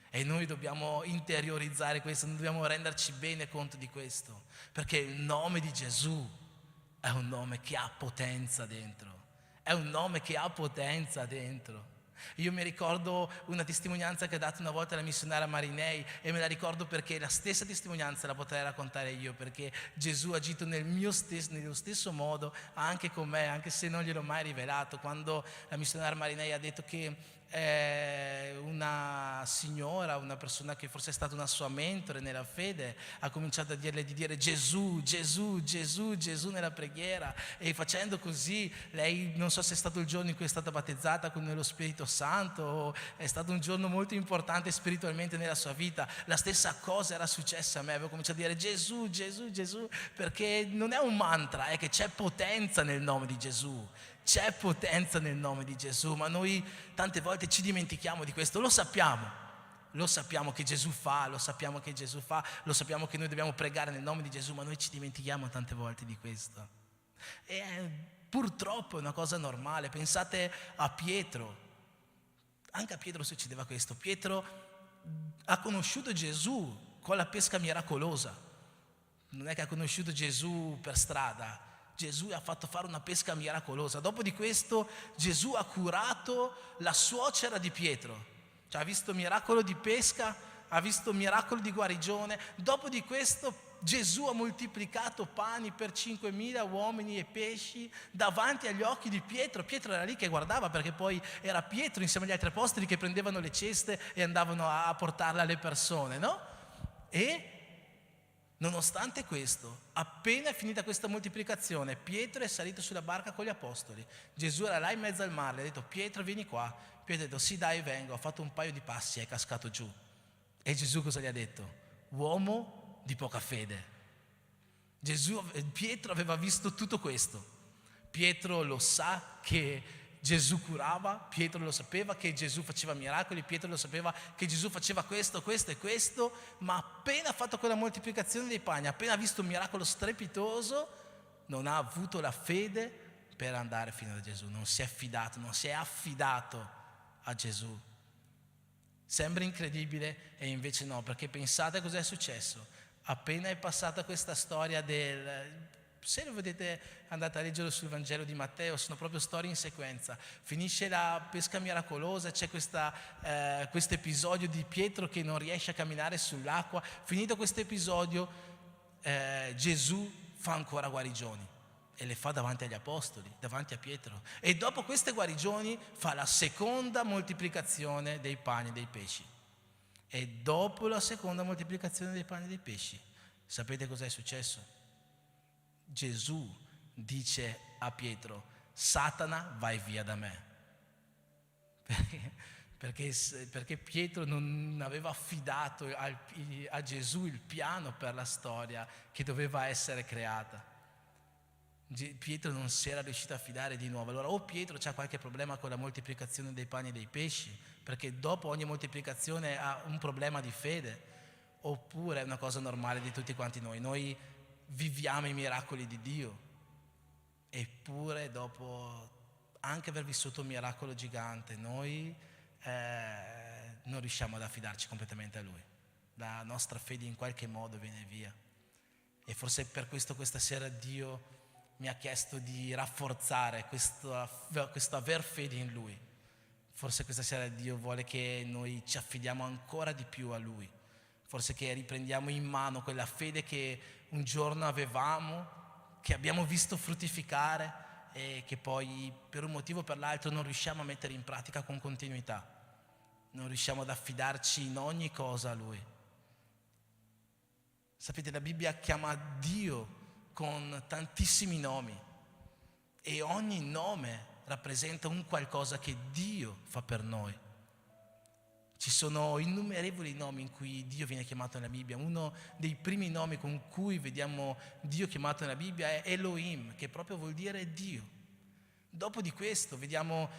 E noi dobbiamo interiorizzare questo, noi dobbiamo renderci bene conto di questo, perché il nome di Gesù è un nome che ha potenza dentro. È un nome che ha potenza dentro. Io mi ricordo una testimonianza che ha dato una volta la missionaria Marinei, e me la ricordo perché la stessa testimonianza la potrei raccontare io, perché Gesù ha agito nello stesso modo anche con me, anche se non gliel'ho mai rivelato. Quando la missionaria Marinei ha detto che una signora, una persona che forse è stata una sua mentore nella fede, ha cominciato a dirle di dire Gesù, Gesù, Gesù, Gesù nella preghiera, e facendo così lei, non so se è stato il giorno in cui è stata battezzata con lo Spirito Santo, o è stato un giorno molto importante spiritualmente nella sua vita, la stessa cosa era successa a me. Avevo cominciato a dire Gesù, Gesù, Gesù, perché non è un mantra, è che c'è potenza nel nome di Gesù. C'è potenza nel nome di Gesù, ma noi tante volte ci dimentichiamo di questo. Lo sappiamo che Gesù fa, lo sappiamo che noi dobbiamo pregare nel nome di Gesù, ma noi ci dimentichiamo tante volte di questo. E purtroppo è una cosa normale. Pensate a Pietro, anche a Pietro succedeva questo. Pietro ha conosciuto Gesù con la pesca miracolosa, non è che ha conosciuto Gesù per strada. Gesù ha fatto fare una pesca miracolosa. Dopo di questo Gesù ha curato la suocera di Pietro, cioè ha visto miracolo di pesca, ha visto miracolo di guarigione. Dopo di questo Gesù ha moltiplicato pani per 5.000 uomini e pesci davanti agli occhi di Pietro. Pietro era lì che guardava, perché poi era Pietro insieme agli altri apostoli che prendevano le ceste e andavano a portarle alle persone, no? E Nonostante questo, appena è finita questa moltiplicazione, Pietro è salito sulla barca con gli apostoli. Gesù era là in mezzo al mare, gli ha detto: Pietro, vieni qua. Pietro ha detto: sì, dai, vengo. Ha fatto un paio di passi, è cascato giù. E Gesù cosa gli ha detto? Uomo di poca fede. Pietro aveva visto tutto questo. Pietro lo sa che Gesù curava, Pietro lo sapeva che Gesù faceva miracoli, Pietro lo sapeva che Gesù faceva questo, questo e questo, ma appena ha fatto quella moltiplicazione dei pani, appena ha visto un miracolo strepitoso, non ha avuto la fede per andare fino a Gesù, non si è affidato a Gesù. Sembra incredibile e invece no, perché pensate cos'è successo. Appena è passata questa storia se lo vedete, andate a leggerlo sul Vangelo di Matteo, sono proprio storie in sequenza. Finisce la pesca miracolosa, c'è questo episodio di Pietro che non riesce a camminare sull'acqua. Finito questo episodio, Gesù fa ancora guarigioni e le fa davanti agli apostoli, davanti a Pietro. E dopo queste guarigioni fa la seconda moltiplicazione dei pani e dei pesci. E dopo la seconda moltiplicazione dei pani e dei pesci, sapete cos'è successo? Gesù dice a Pietro: Satana, vai via da me. Perché Pietro non aveva affidato a Gesù il piano per la storia che doveva essere creata. Pietro non si era riuscito a fidare di nuovo. Allora o Pietro c'ha qualche problema con la moltiplicazione dei pani e dei pesci, perché dopo ogni moltiplicazione ha un problema di fede, oppure è una cosa normale di tutti quanti noi. Noi viviamo i miracoli di Dio, eppure dopo anche aver vissuto un miracolo gigante noi non riusciamo ad affidarci completamente a Lui. La nostra fede in qualche modo viene via, e forse per questo questa sera Dio mi ha chiesto di rafforzare questo aver fede in Lui. Forse questa sera Dio vuole che noi ci affidiamo ancora di più a Lui, forse che riprendiamo in mano quella fede che un giorno avevamo, che abbiamo visto fruttificare e che poi per un motivo o per l'altro non riusciamo a mettere in pratica con continuità, non riusciamo ad affidarci in ogni cosa a Lui. Sapete, la Bibbia chiama Dio con tantissimi nomi e ogni nome rappresenta un qualcosa che Dio fa per noi. Ci sono innumerevoli nomi in cui Dio viene chiamato nella Bibbia. Uno dei primi nomi con cui vediamo Dio chiamato nella Bibbia è Elohim, che proprio vuol dire Dio. Dopo di questo vediamo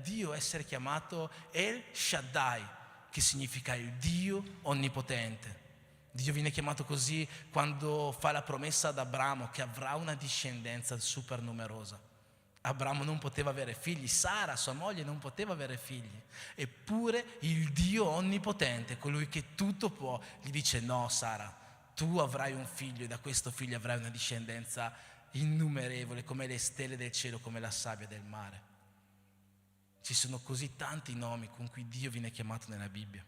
Dio essere chiamato El Shaddai, che significa il Dio onnipotente. Dio viene chiamato così quando fa la promessa ad Abramo che avrà una discendenza super numerosa. Abramo non poteva avere figli, Sara, sua moglie, non poteva avere figli. Eppure il Dio onnipotente, colui che tutto può, gli dice: no, Sara, tu avrai un figlio e da questo figlio avrai una discendenza innumerevole come le stelle del cielo, come la sabbia del mare. Ci sono così tanti nomi con cui Dio viene chiamato nella Bibbia.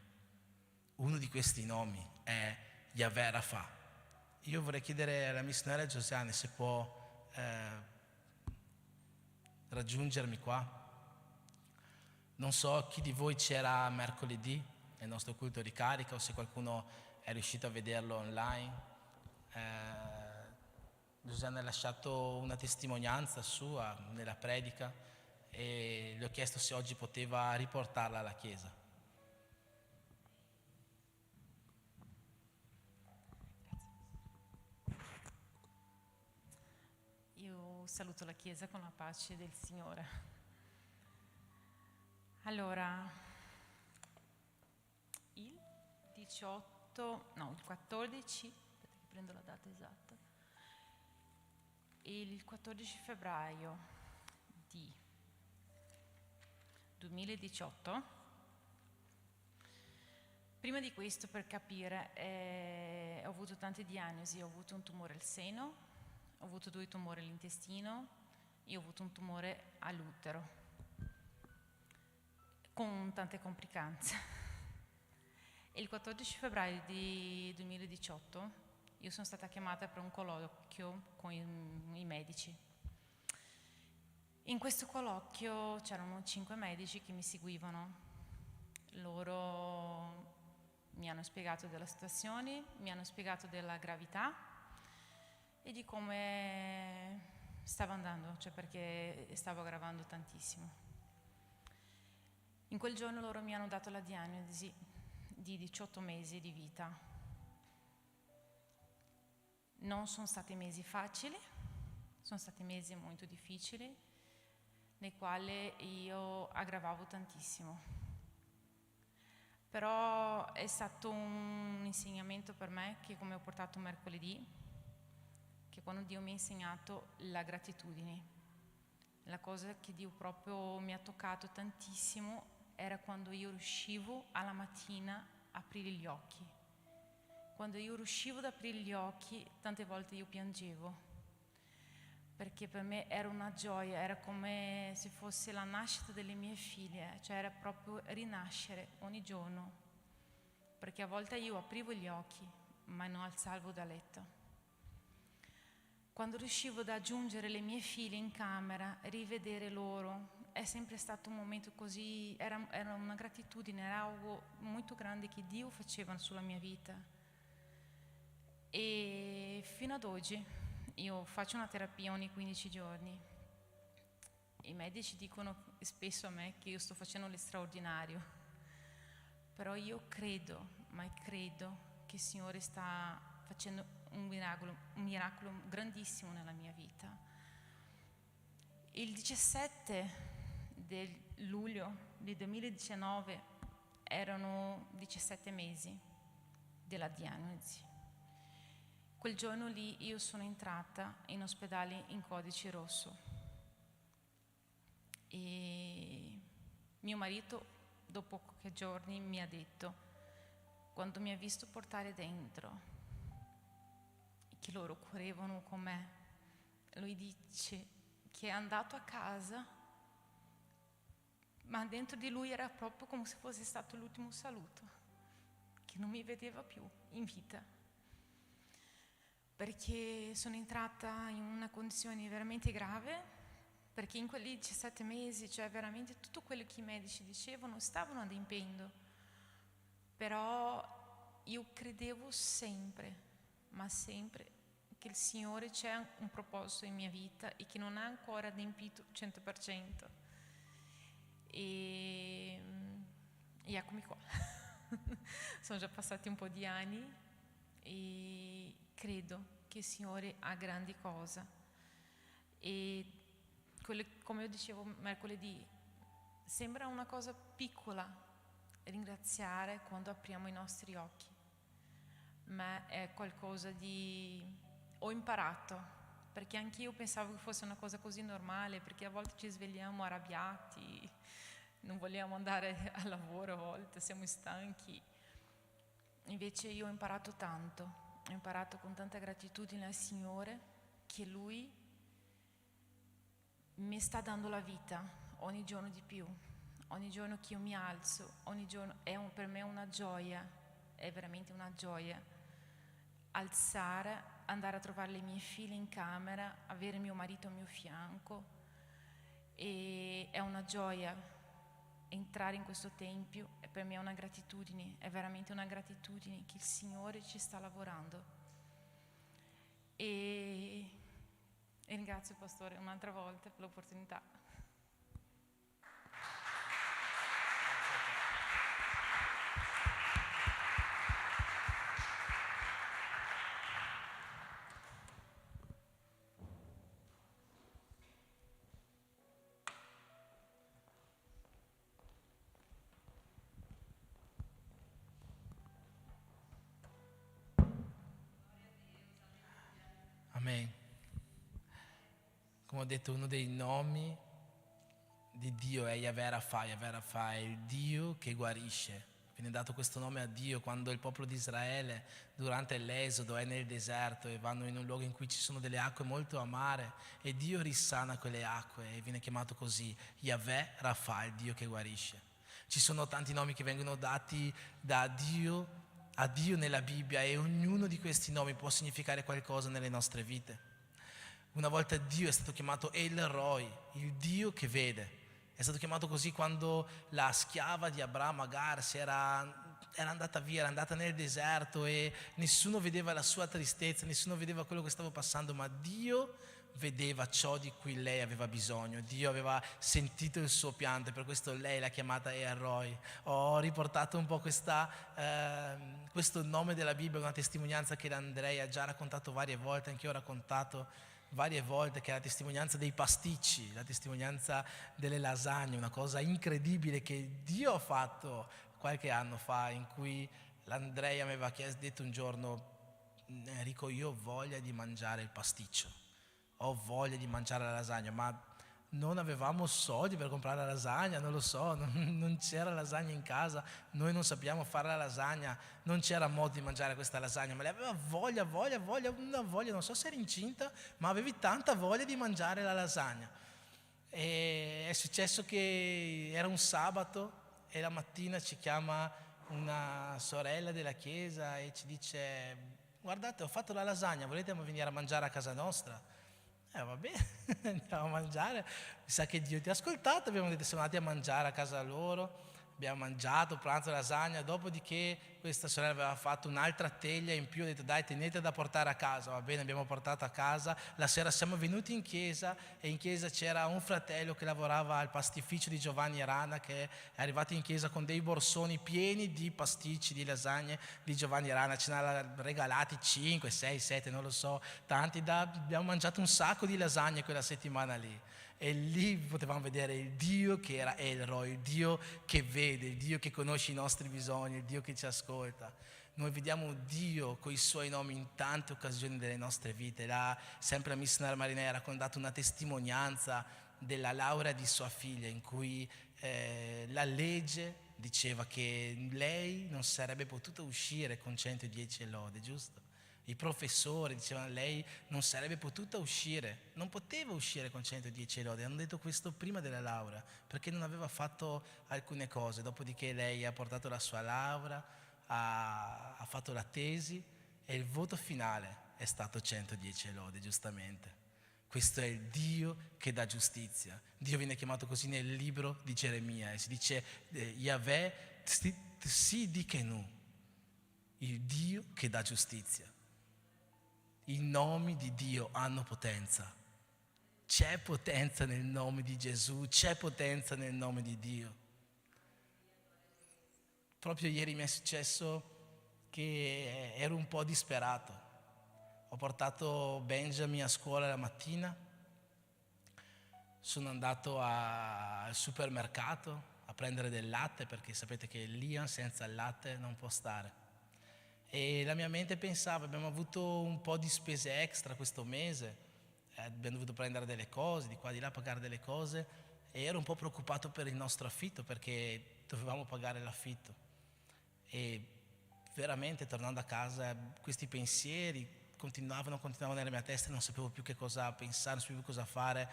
Uno di questi nomi è Yahweh Rafa. Io vorrei chiedere alla missionaria Giosiane se può raggiungermi qua. Non so chi di voi c'era mercoledì nel nostro culto di carica, o se qualcuno è riuscito a vederlo online. Giuseppe ha lasciato una testimonianza sua nella predica e gli ho chiesto se oggi poteva riportarla alla chiesa.
Io saluto la Chiesa con la pace del Signore. Allora, il 14, aspetta che prendo la data esatta, il 14 febbraio di 2018, prima di questo, per capire, ho avuto tante diagnosi. Ho avuto un tumore al seno, ho avuto 2 tumori all'intestino e ho avuto un tumore all'utero, con tante complicanze. E il 14 febbraio di 2018 io sono stata chiamata per un colloquio con i medici. In questo colloquio c'erano 5 medici che mi seguivano. Loro mi hanno spiegato della situazione, mi hanno spiegato della gravità e di come stava andando, cioè perché stavo aggravando tantissimo. In quel giorno loro mi hanno dato la diagnosi di 18 mesi di vita. Non sono stati mesi facili, sono stati mesi molto difficili, nei quali io aggravavo tantissimo. Però è stato un insegnamento per me che, come ho portato mercoledì, che quando Dio mi ha insegnato la gratitudine, la cosa che Dio proprio mi ha toccato tantissimo era quando io riuscivo alla mattina a aprire gli occhi. Quando io riuscivo ad aprire gli occhi, tante volte io piangevo, perché per me era una gioia, era come se fosse la nascita delle mie figlie, cioè era proprio rinascere ogni giorno, perché a volte io aprivo gli occhi, ma non alzavo da letto. Quando riuscivo ad aggiungere le mie figlie in camera, rivedere loro, è sempre stato un momento così, era una gratitudine, era algo molto grande che Dio faceva sulla mia vita. E fino ad oggi io faccio una terapia ogni 15 giorni. I medici dicono spesso a me che io sto facendo le straordinario, però io credo, ma credo che il Signore sta facendo un miracolo grandissimo nella mia vita. Il 17 del luglio del 2019 erano 17 mesi della diagnosi. Quel giorno lì io sono entrata in ospedale in codice rosso e mio marito dopo pochi giorni mi ha detto, quando mi ha visto portare dentro, che loro correvano con me, lui dice che è andato a casa, ma dentro di lui era proprio come se fosse stato l'ultimo saluto, che non mi vedeva più in vita, perché sono entrata in una condizione veramente grave, perché in quei 17 mesi, cioè veramente tutto quello che i medici dicevano stavano adempiendo, però io credevo sempre, ma sempre, che il Signore c'è un proposito in mia vita e che non ha ancora adempito 100%. E eccomi qua. Sono già passati un po' di anni e credo che il Signore ha grandi cose. E come io dicevo mercoledì, sembra una cosa piccola ringraziare quando apriamo i nostri occhi, ma è qualcosa di... Ho imparato, perché anche io pensavo che fosse una cosa così normale, perché a volte ci svegliamo arrabbiati, non vogliamo andare al lavoro, a volte siamo stanchi. Invece io ho imparato tanto, ho imparato con tanta gratitudine al Signore che Lui mi sta dando la vita ogni giorno di più, ogni giorno che io mi alzo, ogni giorno per me una gioia, è veramente una gioia alzare, andare a trovare le mie figlie in camera, avere mio marito al mio fianco, e è una gioia entrare in questo tempio, e per me è una gratitudine, è veramente una gratitudine che il Signore ci sta lavorando. E ringrazio il Pastore un'altra volta per l'opportunità.
Amen. Come ho detto, uno dei nomi di Dio è Yahweh Rafa. Yahweh Rafa è il Dio che guarisce. Viene dato questo nome a Dio quando il popolo di Israele durante l'esodo è nel deserto e vanno in un luogo in cui ci sono delle acque molto amare e Dio risana quelle acque e viene chiamato così Yahweh Rafa, il Dio che guarisce. Ci sono tanti nomi che vengono dati da Dio a Dio nella Bibbia e ognuno di questi nomi può significare qualcosa nelle nostre vite. Una volta Dio è stato chiamato El Roi, il Dio che vede. È stato chiamato così quando la schiava di Abramo, Agar, si era era andata via, era andata nel deserto e nessuno vedeva la sua tristezza, nessuno vedeva quello che stava passando, ma Dio vedeva ciò di cui lei aveva bisogno. Dio aveva sentito il suo pianto e per questo lei l'ha chiamata El-Roi. Ho riportato un po' questo nome della Bibbia, una testimonianza che Andrea ha già raccontato varie volte, anche io ho raccontato varie volte, che è la testimonianza dei pasticci, la testimonianza delle lasagne, una cosa incredibile che Dio ha fatto qualche anno fa, in cui l'Andrea mi aveva detto un giorno: Enrico, io ho voglia di mangiare il pasticcio, ho voglia di mangiare la lasagna, ma non avevamo soldi per comprare la lasagna, non lo so, non c'era lasagna in casa, noi non sappiamo fare la lasagna, non c'era modo di mangiare questa lasagna, ma lei aveva voglia, una voglia, non so se era incinta, ma avevi tanta voglia di mangiare la lasagna. E è successo che era un sabato e la mattina ci chiama una sorella della chiesa e ci dice: guardate, ho fatto la lasagna, volete venire a mangiare a casa nostra? Va bene, andiamo a mangiare. Mi sa che Dio ti ha ascoltato. Abbiamo detto, siamo andati a mangiare a casa loro, abbiamo mangiato pranzo lasagna, dopodiché questa sorella aveva fatto un'altra teglia in più, ho detto dai, tenete da portare a casa. Va bene, abbiamo portato a casa. La sera siamo venuti in chiesa e in chiesa c'era un fratello che lavorava al pastificio di Giovanni Rana, che è arrivato in chiesa con dei borsoni pieni di pasticci, di lasagne di Giovanni Rana. Ce ne ha regalati 5, 6, 7, non lo so, tanti. Abbiamo mangiato un sacco di lasagne quella settimana lì. E lì potevamo vedere il Dio che era El-Roi, il Dio che vede, il Dio che conosce i nostri bisogni, il Dio che ci ascolta. Noi vediamo Dio con i suoi nomi in tante occasioni delle nostre vite. Sempre la missionaria Marinea ha raccontato una testimonianza della laurea di sua figlia, in cui la legge diceva che lei non sarebbe potuta uscire con 110 lode, giusto? I professori dicevano lei non sarebbe potuta uscire, non poteva uscire con 110 lode. Hanno detto questo prima della laurea, perché non aveva fatto alcune cose. Dopodiché lei ha portato la sua laurea, ha fatto la tesi e il voto finale è stato 110 lode, giustamente. Questo è il Dio che dà giustizia. Dio viene chiamato così nel libro di Geremia e si dice Yahweh Tsidikenu, il Dio che dà giustizia. I nomi di Dio hanno potenza. C'è potenza nel nome di Gesù, c'è potenza nel nome di Dio. Proprio ieri mi è successo che ero un po' disperato. Ho portato Benjamin a scuola la mattina, sono andato al supermercato a prendere del latte, perché sapete che l'Ian senza il latte non può stare. E la mia mente pensava, abbiamo avuto un po' di spese extra questo mese, abbiamo dovuto prendere delle cose, di qua di là pagare delle cose, e ero un po' preoccupato per il nostro affitto, perché dovevamo pagare l'affitto. E veramente tornando a casa questi pensieri continuavano nella mia testa, non sapevo più che cosa pensare, non sapevo più cosa fare.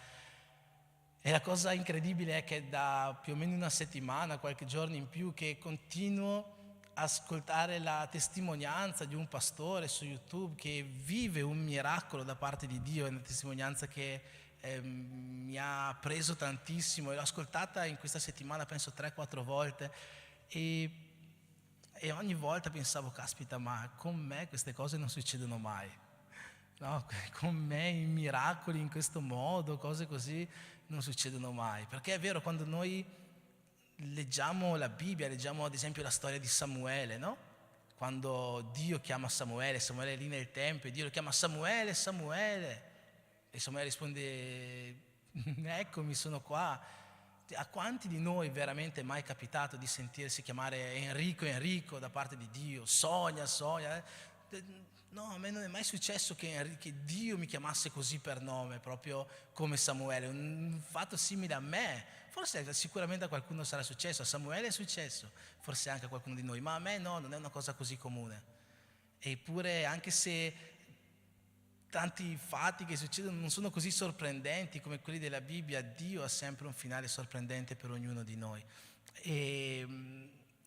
E la cosa incredibile è che da più o meno una settimana, qualche giorno in più, che continuo ascoltare la testimonianza di un pastore su YouTube che vive un miracolo da parte di Dio. È una testimonianza che mi ha preso tantissimo e l'ho ascoltata in questa settimana penso 3-4 volte e ogni volta pensavo, caspita, ma con me queste cose non succedono mai, no? Con me i miracoli in questo modo, cose così non succedono mai, perché è vero, quando noi leggiamo la Bibbia, leggiamo ad esempio la storia di Samuele, no? Quando Dio chiama Samuele è lì nel tempio e Dio lo chiama Samuele, Samuele, e Samuele risponde eccomi, sono qua. A quanti di noi veramente è mai capitato di sentirsi chiamare Enrico da parte di Dio, Sonia? No, a me non è mai successo che Dio mi chiamasse così per nome, proprio come Samuele, un fatto simile a me. Forse sicuramente a qualcuno sarà successo, a Samuele è successo, forse anche a qualcuno di noi, ma a me no, non è una cosa così comune. Eppure, anche se tanti fatti che succedono non sono così sorprendenti come quelli della Bibbia, Dio ha sempre un finale sorprendente per ognuno di noi.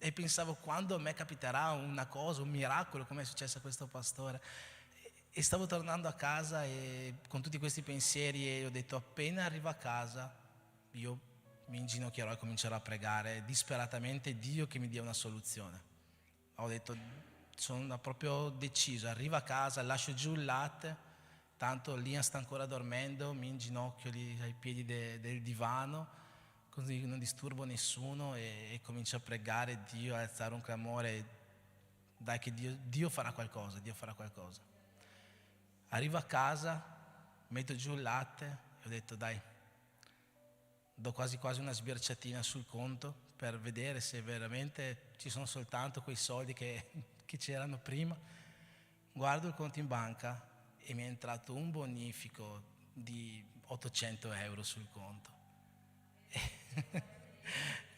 E pensavo, quando a me capiterà una cosa, un miracolo come è successo a questo pastore. E stavo tornando a casa e con tutti questi pensieri e ho detto, appena arrivo a casa io mi inginocchierò e comincerò a pregare disperatamente Dio che mi dia una soluzione. ho detto, sono proprio deciso, arrivo a casa, lascio giù il latte, tanto Liam sta ancora dormendo, mi inginocchio lì ai piedi del divano, così non disturbo nessuno e comincio a pregare Dio, a alzare un clamore, dai che Dio farà qualcosa, Dio farà qualcosa. Arrivo a casa, metto giù il latte e ho detto dai, do quasi una sbirciatina sul conto per vedere se veramente ci sono soltanto quei soldi che c'erano prima. Guardo il conto in banca e mi è entrato un bonifico di 800 euro sul conto.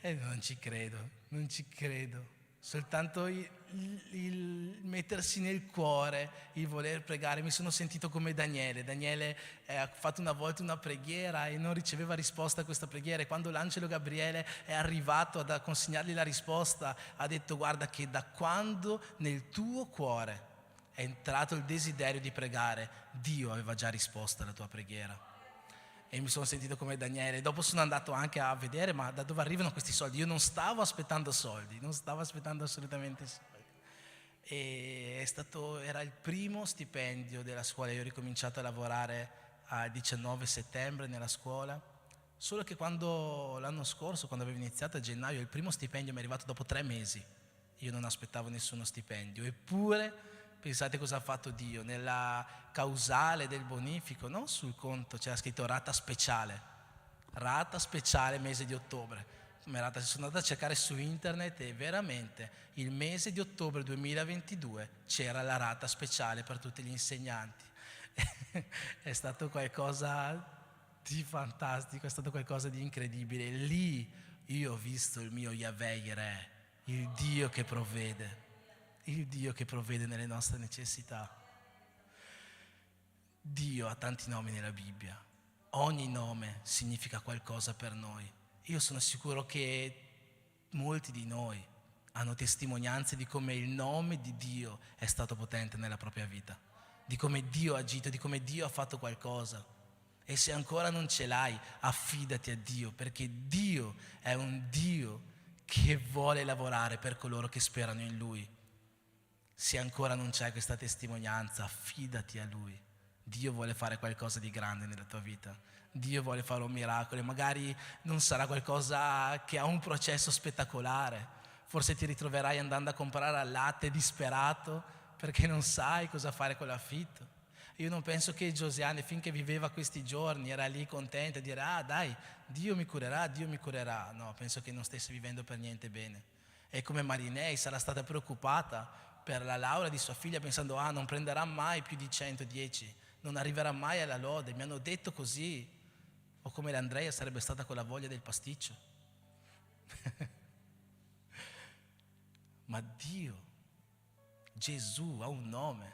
E non ci credo. Soltanto il mettersi nel cuore, il voler pregare. Mi sono sentito come Daniele. Daniele ha fatto una volta una preghiera e non riceveva risposta a questa preghiera. E quando l'angelo Gabriele è arrivato a consegnargli la risposta, ha detto: guarda che da quando nel tuo cuore è entrato il desiderio di pregare, Dio aveva già risposto alla tua preghiera. E mi sono sentito come Daniele. Dopo sono andato anche a vedere, ma da dove arrivano questi soldi? Io non stavo aspettando soldi, non stavo aspettando assolutamente soldi. E era il primo stipendio della scuola. Io ho ricominciato a lavorare al 19 settembre nella scuola. Solo che l'anno scorso, quando avevo iniziato a gennaio, il primo stipendio mi è arrivato dopo 3 mesi. Io non aspettavo nessuno stipendio. Eppure, pensate cosa ha fatto Dio? Nella causale del bonifico, no? Sul conto c'era scritto rata speciale mese di ottobre. Sono andato a cercare su internet e veramente il mese di ottobre 2022 c'era la rata speciale per tutti gli insegnanti. È stato qualcosa di fantastico, è stato qualcosa di incredibile. Lì io ho visto il mio Yahweh Yireh, il Dio che provvede nelle nostre necessità. Dio ha tanti nomi nella Bibbia, ogni nome significa qualcosa per noi. Io sono sicuro che molti di noi hanno testimonianze di come il nome di Dio è stato potente nella propria vita, di come Dio ha agito, di come Dio ha fatto qualcosa. E se ancora non ce l'hai, affidati a Dio, perché Dio è un Dio che vuole lavorare per coloro che sperano in Lui. Se ancora non c'è questa testimonianza, affidati a Lui. Dio vuole fare qualcosa di grande nella tua vita. Dio vuole fare un miracolo e magari non sarà qualcosa che ha un processo spettacolare. Forse ti ritroverai andando a comprare al latte disperato perché non sai cosa fare con l'affitto. Io non penso che Giosiane, finché viveva questi giorni, era lì contenta di dire: ah dai, Dio mi curerà. No, penso che non stesse vivendo per niente bene. E come Marinei sarà stata preoccupata per la laurea di sua figlia, pensando: ah, non prenderà mai più di 110, non arriverà mai alla lode, mi hanno detto così. O come l'Andrea sarebbe stata con la voglia del pasticcio. Ma Dio, Gesù, ha un nome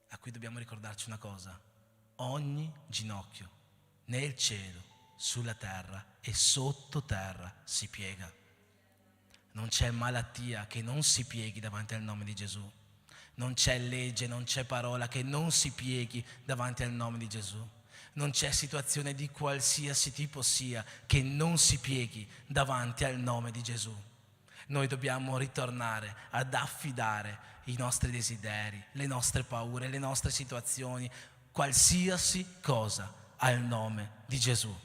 a cui dobbiamo ricordarci una cosa: ogni ginocchio nel cielo, sulla terra e sottoterra si piega. Non c'è malattia che non si pieghi davanti al nome di Gesù. Non c'è legge, non c'è parola che non si pieghi davanti al nome di Gesù. Non c'è situazione di qualsiasi tipo sia che non si pieghi davanti al nome di Gesù. Noi dobbiamo ritornare ad affidare i nostri desideri, le nostre paure, le nostre situazioni, qualsiasi cosa al nome di Gesù.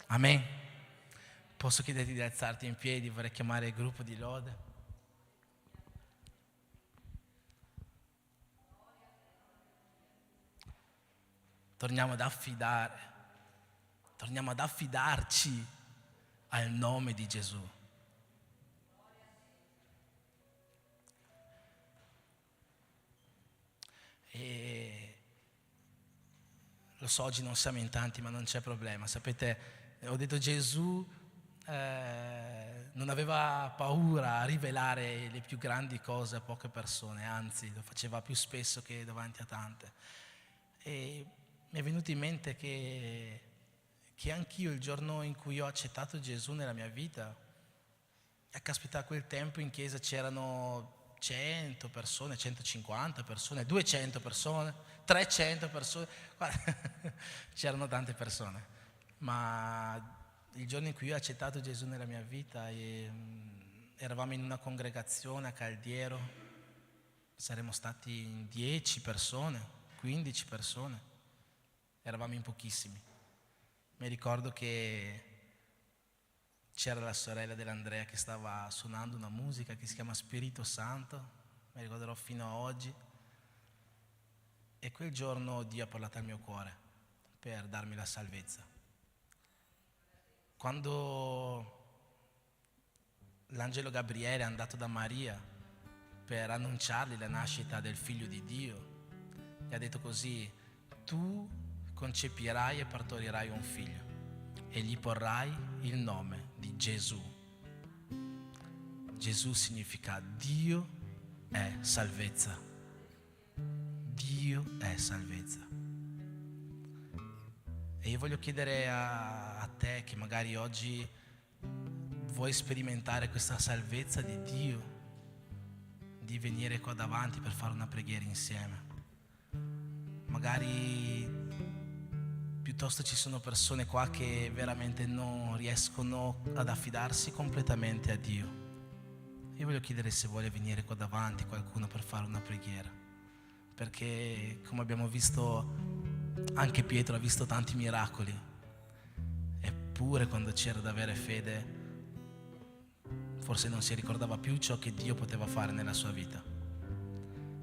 Amen. Posso chiederti di alzarti in piedi? Vorrei chiamare il gruppo di lode. Torniamo ad affidarci al nome di Gesù. E lo so, oggi non siamo in tanti, ma non c'è problema. Sapete, ho detto Gesù non aveva paura a rivelare le più grandi cose a poche persone, anzi lo faceva più spesso che davanti a tante. E mi è venuto in mente che anch'io, il giorno in cui ho accettato Gesù nella mia vita, caspita, a quel tempo in chiesa c'erano 100 persone, 150 persone, 200 persone, 300 persone, c'erano tante persone. Ma il giorno in cui io ho accettato Gesù nella mia vita è eravamo in una congregazione a Caldiero, saremmo stati in 10 persone, 15 persone, eravamo in pochissimi. Mi ricordo che c'era la sorella dell'Andrea che stava suonando una musica che si chiama Spirito Santo, mi ricorderò fino a oggi. E quel giorno Dio ha parlato al mio cuore per darmi la salvezza. Quando l'angelo Gabriele è andato da Maria per annunciargli la nascita del figlio di Dio, gli ha detto così: tu concepirai e partorirai un figlio e gli porrai il nome di Gesù. Gesù significa Dio è salvezza. Dio è salvezza. E io voglio chiedere a te che magari oggi vuoi sperimentare questa salvezza di Dio, di venire qua davanti per fare una preghiera insieme. Magari piuttosto ci sono persone qua che veramente non riescono ad affidarsi completamente a Dio. Io voglio chiedere se vuole venire qua davanti qualcuno per fare una preghiera, perché come abbiamo visto, anche Pietro ha visto tanti miracoli, eppure quando c'era da avere fede forse non si ricordava più ciò che Dio poteva fare nella sua vita.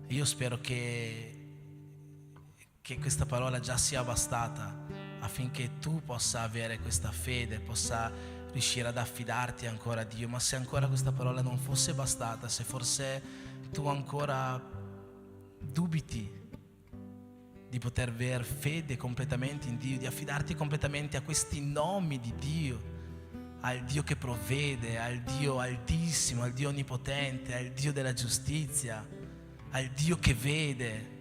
E io spero che questa parola già sia bastata affinché tu possa avere questa fede, possa riuscire ad affidarti ancora a Dio. Ma se ancora questa parola non fosse bastata, se forse tu ancora dubiti di poter avere fede completamente in Dio, di affidarti completamente a questi nomi di Dio, al Dio che provvede, al Dio altissimo, al Dio onnipotente, al Dio della giustizia, al Dio che vede,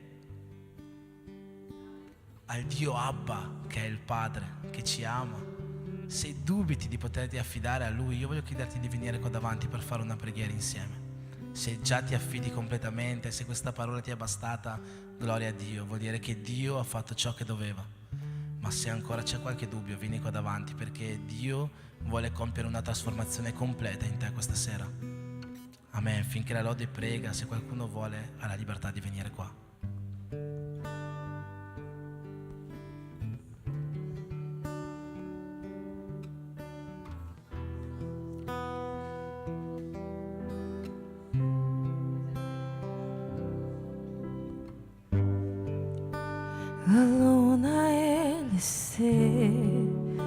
al Dio Abba, che è il Padre, che ci ama. Se dubiti di poterti affidare a Lui, io voglio chiederti di venire qua davanti per fare una preghiera insieme. Se già ti affidi completamente, se questa parola ti è bastata, gloria a Dio, vuol dire che Dio ha fatto ciò che doveva. Ma se ancora c'è qualche dubbio, vieni qua davanti, perché Dio vuole compiere una trasformazione completa in te questa sera. Amen. Finché la lode prega, se qualcuno vuole, ha la libertà di venire qua.
La luna e le stelle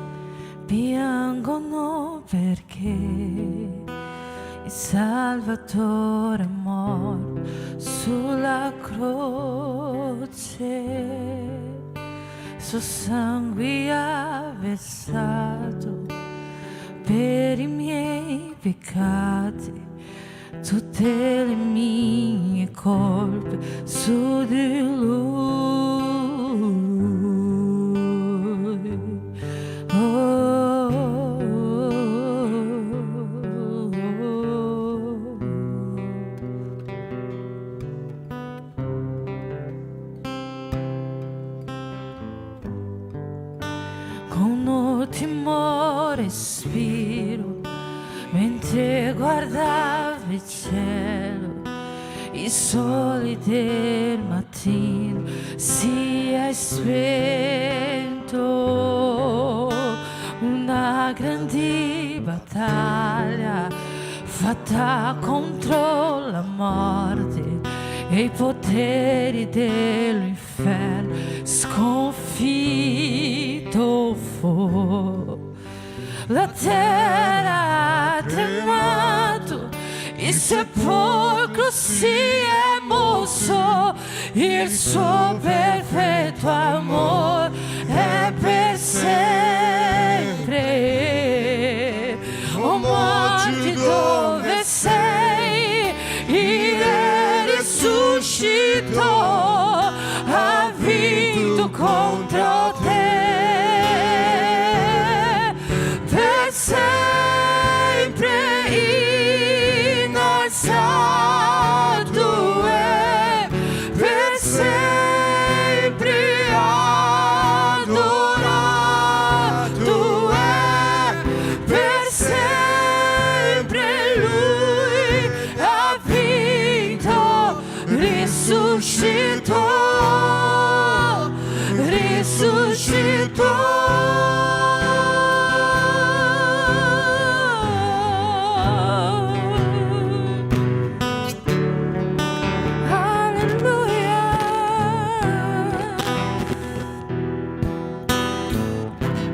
piangono perché il Salvatore è morto sulla croce, suo sangue ha versato per i miei peccati, tutte le mie colpe su di Lui. Con timore respiro mentre guardavo il cielo, il sole del mattino si è spento. Una grande battaglia fatta contro la morte e i poteri dell'inferno sconfitto fu. La terra ha tremato, il sepolcro si è mosso, il suo perfetto amore è per sempre. O morte, dove sei? Il Re risuscitò, ha vinto contro te. Per sempre innalzato è, per sempre adorato.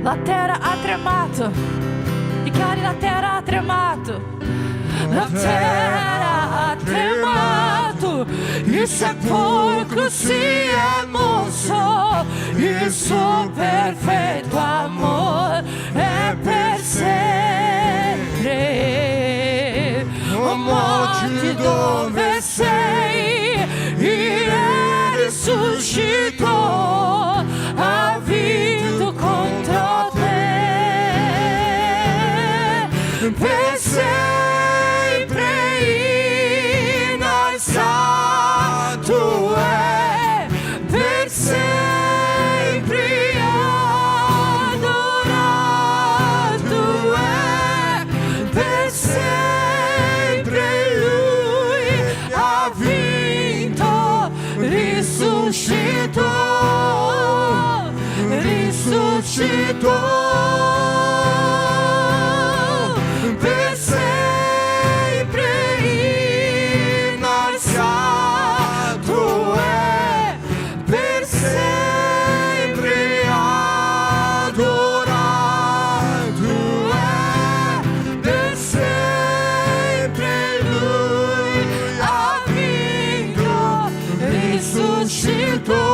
La terra ha tremato. Dichiari: la terra ha tremato. La terra ha tremato, il sepolcro si è mosso, il suo perfetto amore è per sempre. Oh morte, dove sei? Il Re risuscitò, ha vinto contro te. Per sempre innalzato è, per sempre adorato è, per sempre Lui ha vinto, risuscitò, risuscitò. Per sempre innalzato è, per sempre adorato è, per sempre Lui ha vinto, risuscitò,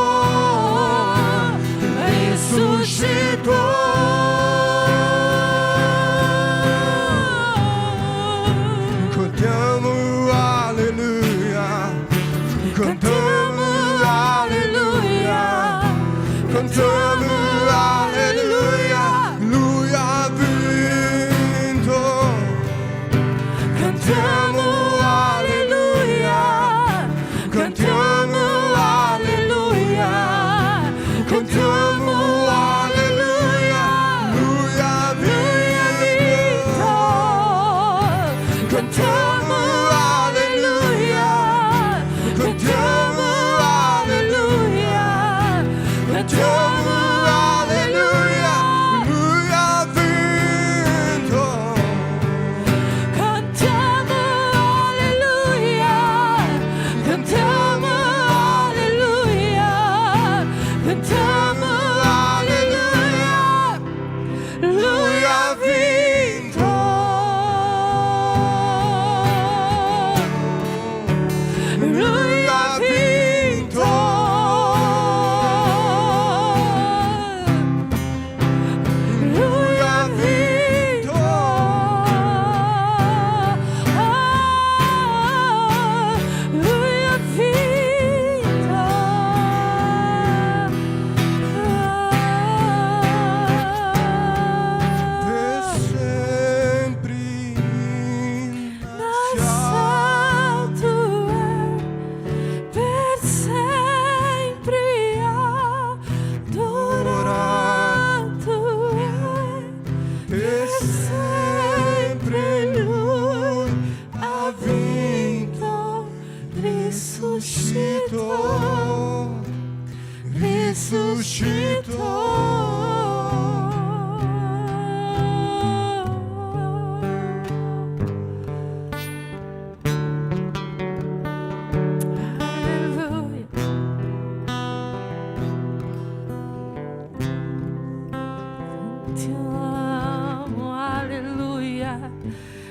risuscitò. Cantiamo alleluia, cantiamo alleluia, cantiamo alleluia, Lui ha vinto. Cantiamo alleluia, cantiamo alleluia, cantiamo alleluia, Lui ha vinto. Cantiamo alleluia, cantiamo alleluia, cantiamo alleluia, Lui ha vinto. Cantiamo alleluia, cantiamo alleluia, cantiamo alleluia, Lui ha vinto. Lui ha vinto. Lui ha vinto. Lui ha vinto. Per sempre innalzato è, per sempre adorato è, per sempre Lui ha vinto, risuscitò, Alleluia. Cantiamo alleluia,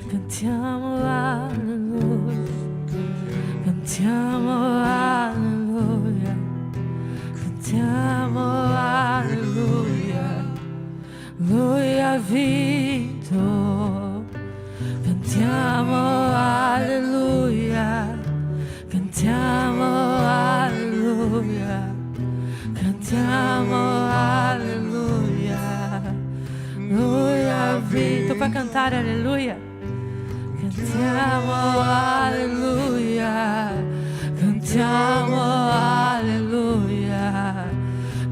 cantiamo alleluia, cantiamo alleluia, cantiamo alleluia, Lui ha vinto. Cantiamo alleluia, cantiamo alleluia, cantiamo alleluia, Lui ha vinto. Puoi cantare alleluia? Cantiamo alleluia, cantiamo alleluia,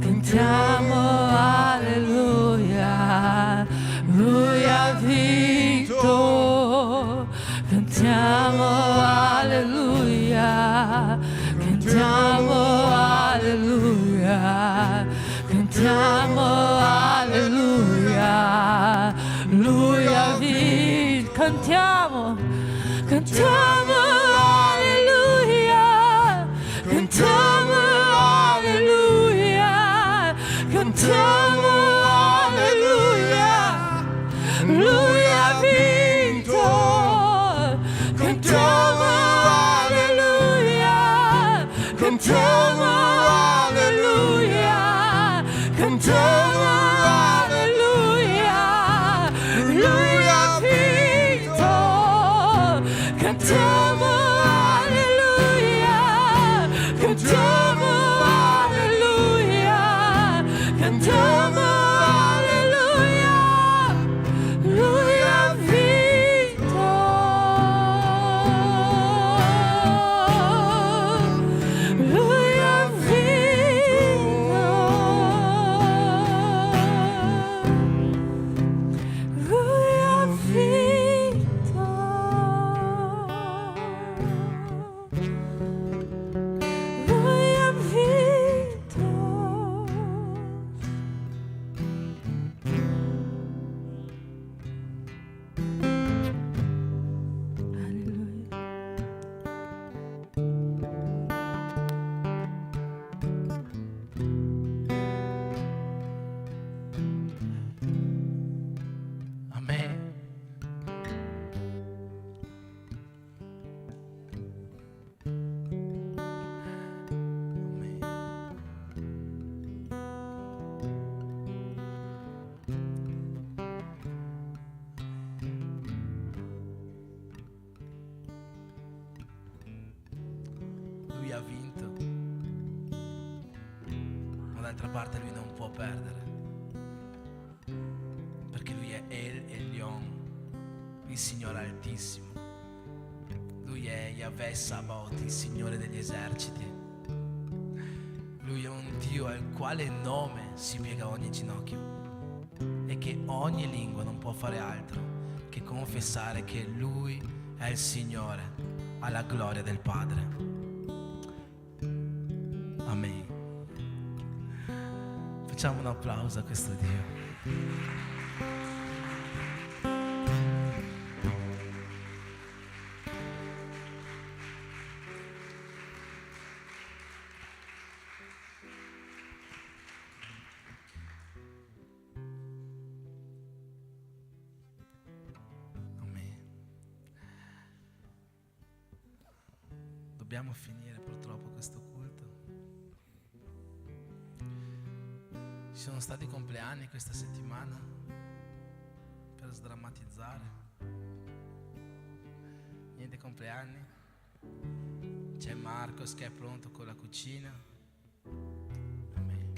cantiamo alleluia, Lui ha vinto. Cantiamo alleluia, cantiamo alleluia, cantiamo alleluia, Lui ha vinto. Cantiamo, cantiamo alleluia, cantiamo alleluia, cantiamo alleluia.
d'altra parte Lui non può perdere, perché Lui è El Elyon, il Signore Altissimo. Lui è Yahweh Sabaoth, il Signore degli eserciti. Lui è un Dio al quale nome si piega ogni ginocchio e che ogni lingua non può fare altro che confessare che Lui è il Signore, alla gloria del Padre. Amen. Facciamo un applauso a questo Dio. Dobbiamo finire purtroppo questo culto. Ci sono stati compleanni questa settimana, per sdrammatizzare. Niente compleanni. C'è Marcos che è pronto con la cucina. Amen.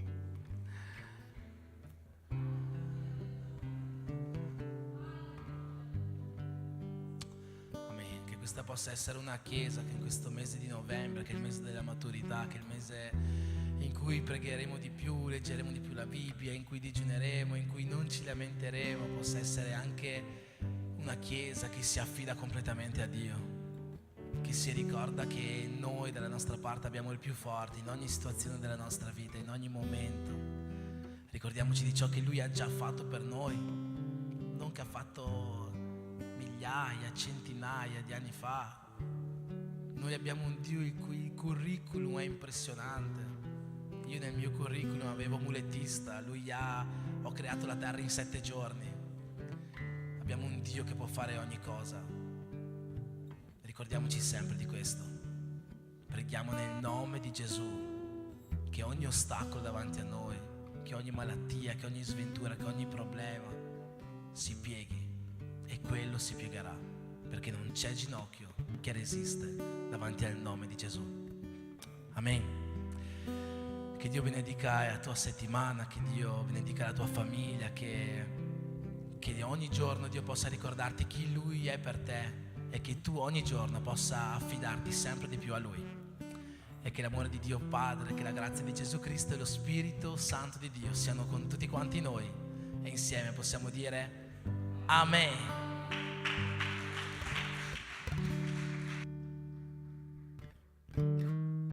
Amen. Che questa possa essere una chiesa che in questo mese di novembre, che è il mese della maturità, che è il mese in cui pregheremo di più, leggeremo di più la Bibbia, in cui digiuneremo, in cui non ci lamenteremo, possa essere anche una chiesa che si affida completamente a Dio, che si ricorda che noi dalla nostra parte abbiamo il più forte in ogni situazione della nostra vita, in ogni momento. Ricordiamoci di ciò che Lui ha già fatto per noi, non che ha fatto migliaia, centinaia di anni fa. Noi abbiamo un Dio il cui curriculum è impressionante. Io nel mio curriculum avevo mulettista, ho creato la terra in 7 giorni. Abbiamo un Dio che può fare ogni cosa. Ricordiamoci sempre di questo. Preghiamo nel nome di Gesù che ogni ostacolo davanti a noi, che ogni malattia, che ogni sventura, che ogni problema si pieghi, e quello si piegherà, perché non c'è ginocchio che resiste davanti al nome di Gesù. Amen. Che Dio benedica la tua settimana, che Dio benedica la tua famiglia, che ogni giorno Dio possa ricordarti chi Lui è per te e che tu ogni giorno possa affidarti sempre di più a Lui. E che l'amore di Dio Padre, che la grazia di Gesù Cristo e lo Spirito Santo di Dio siano con tutti quanti noi, e insieme possiamo dire Amen.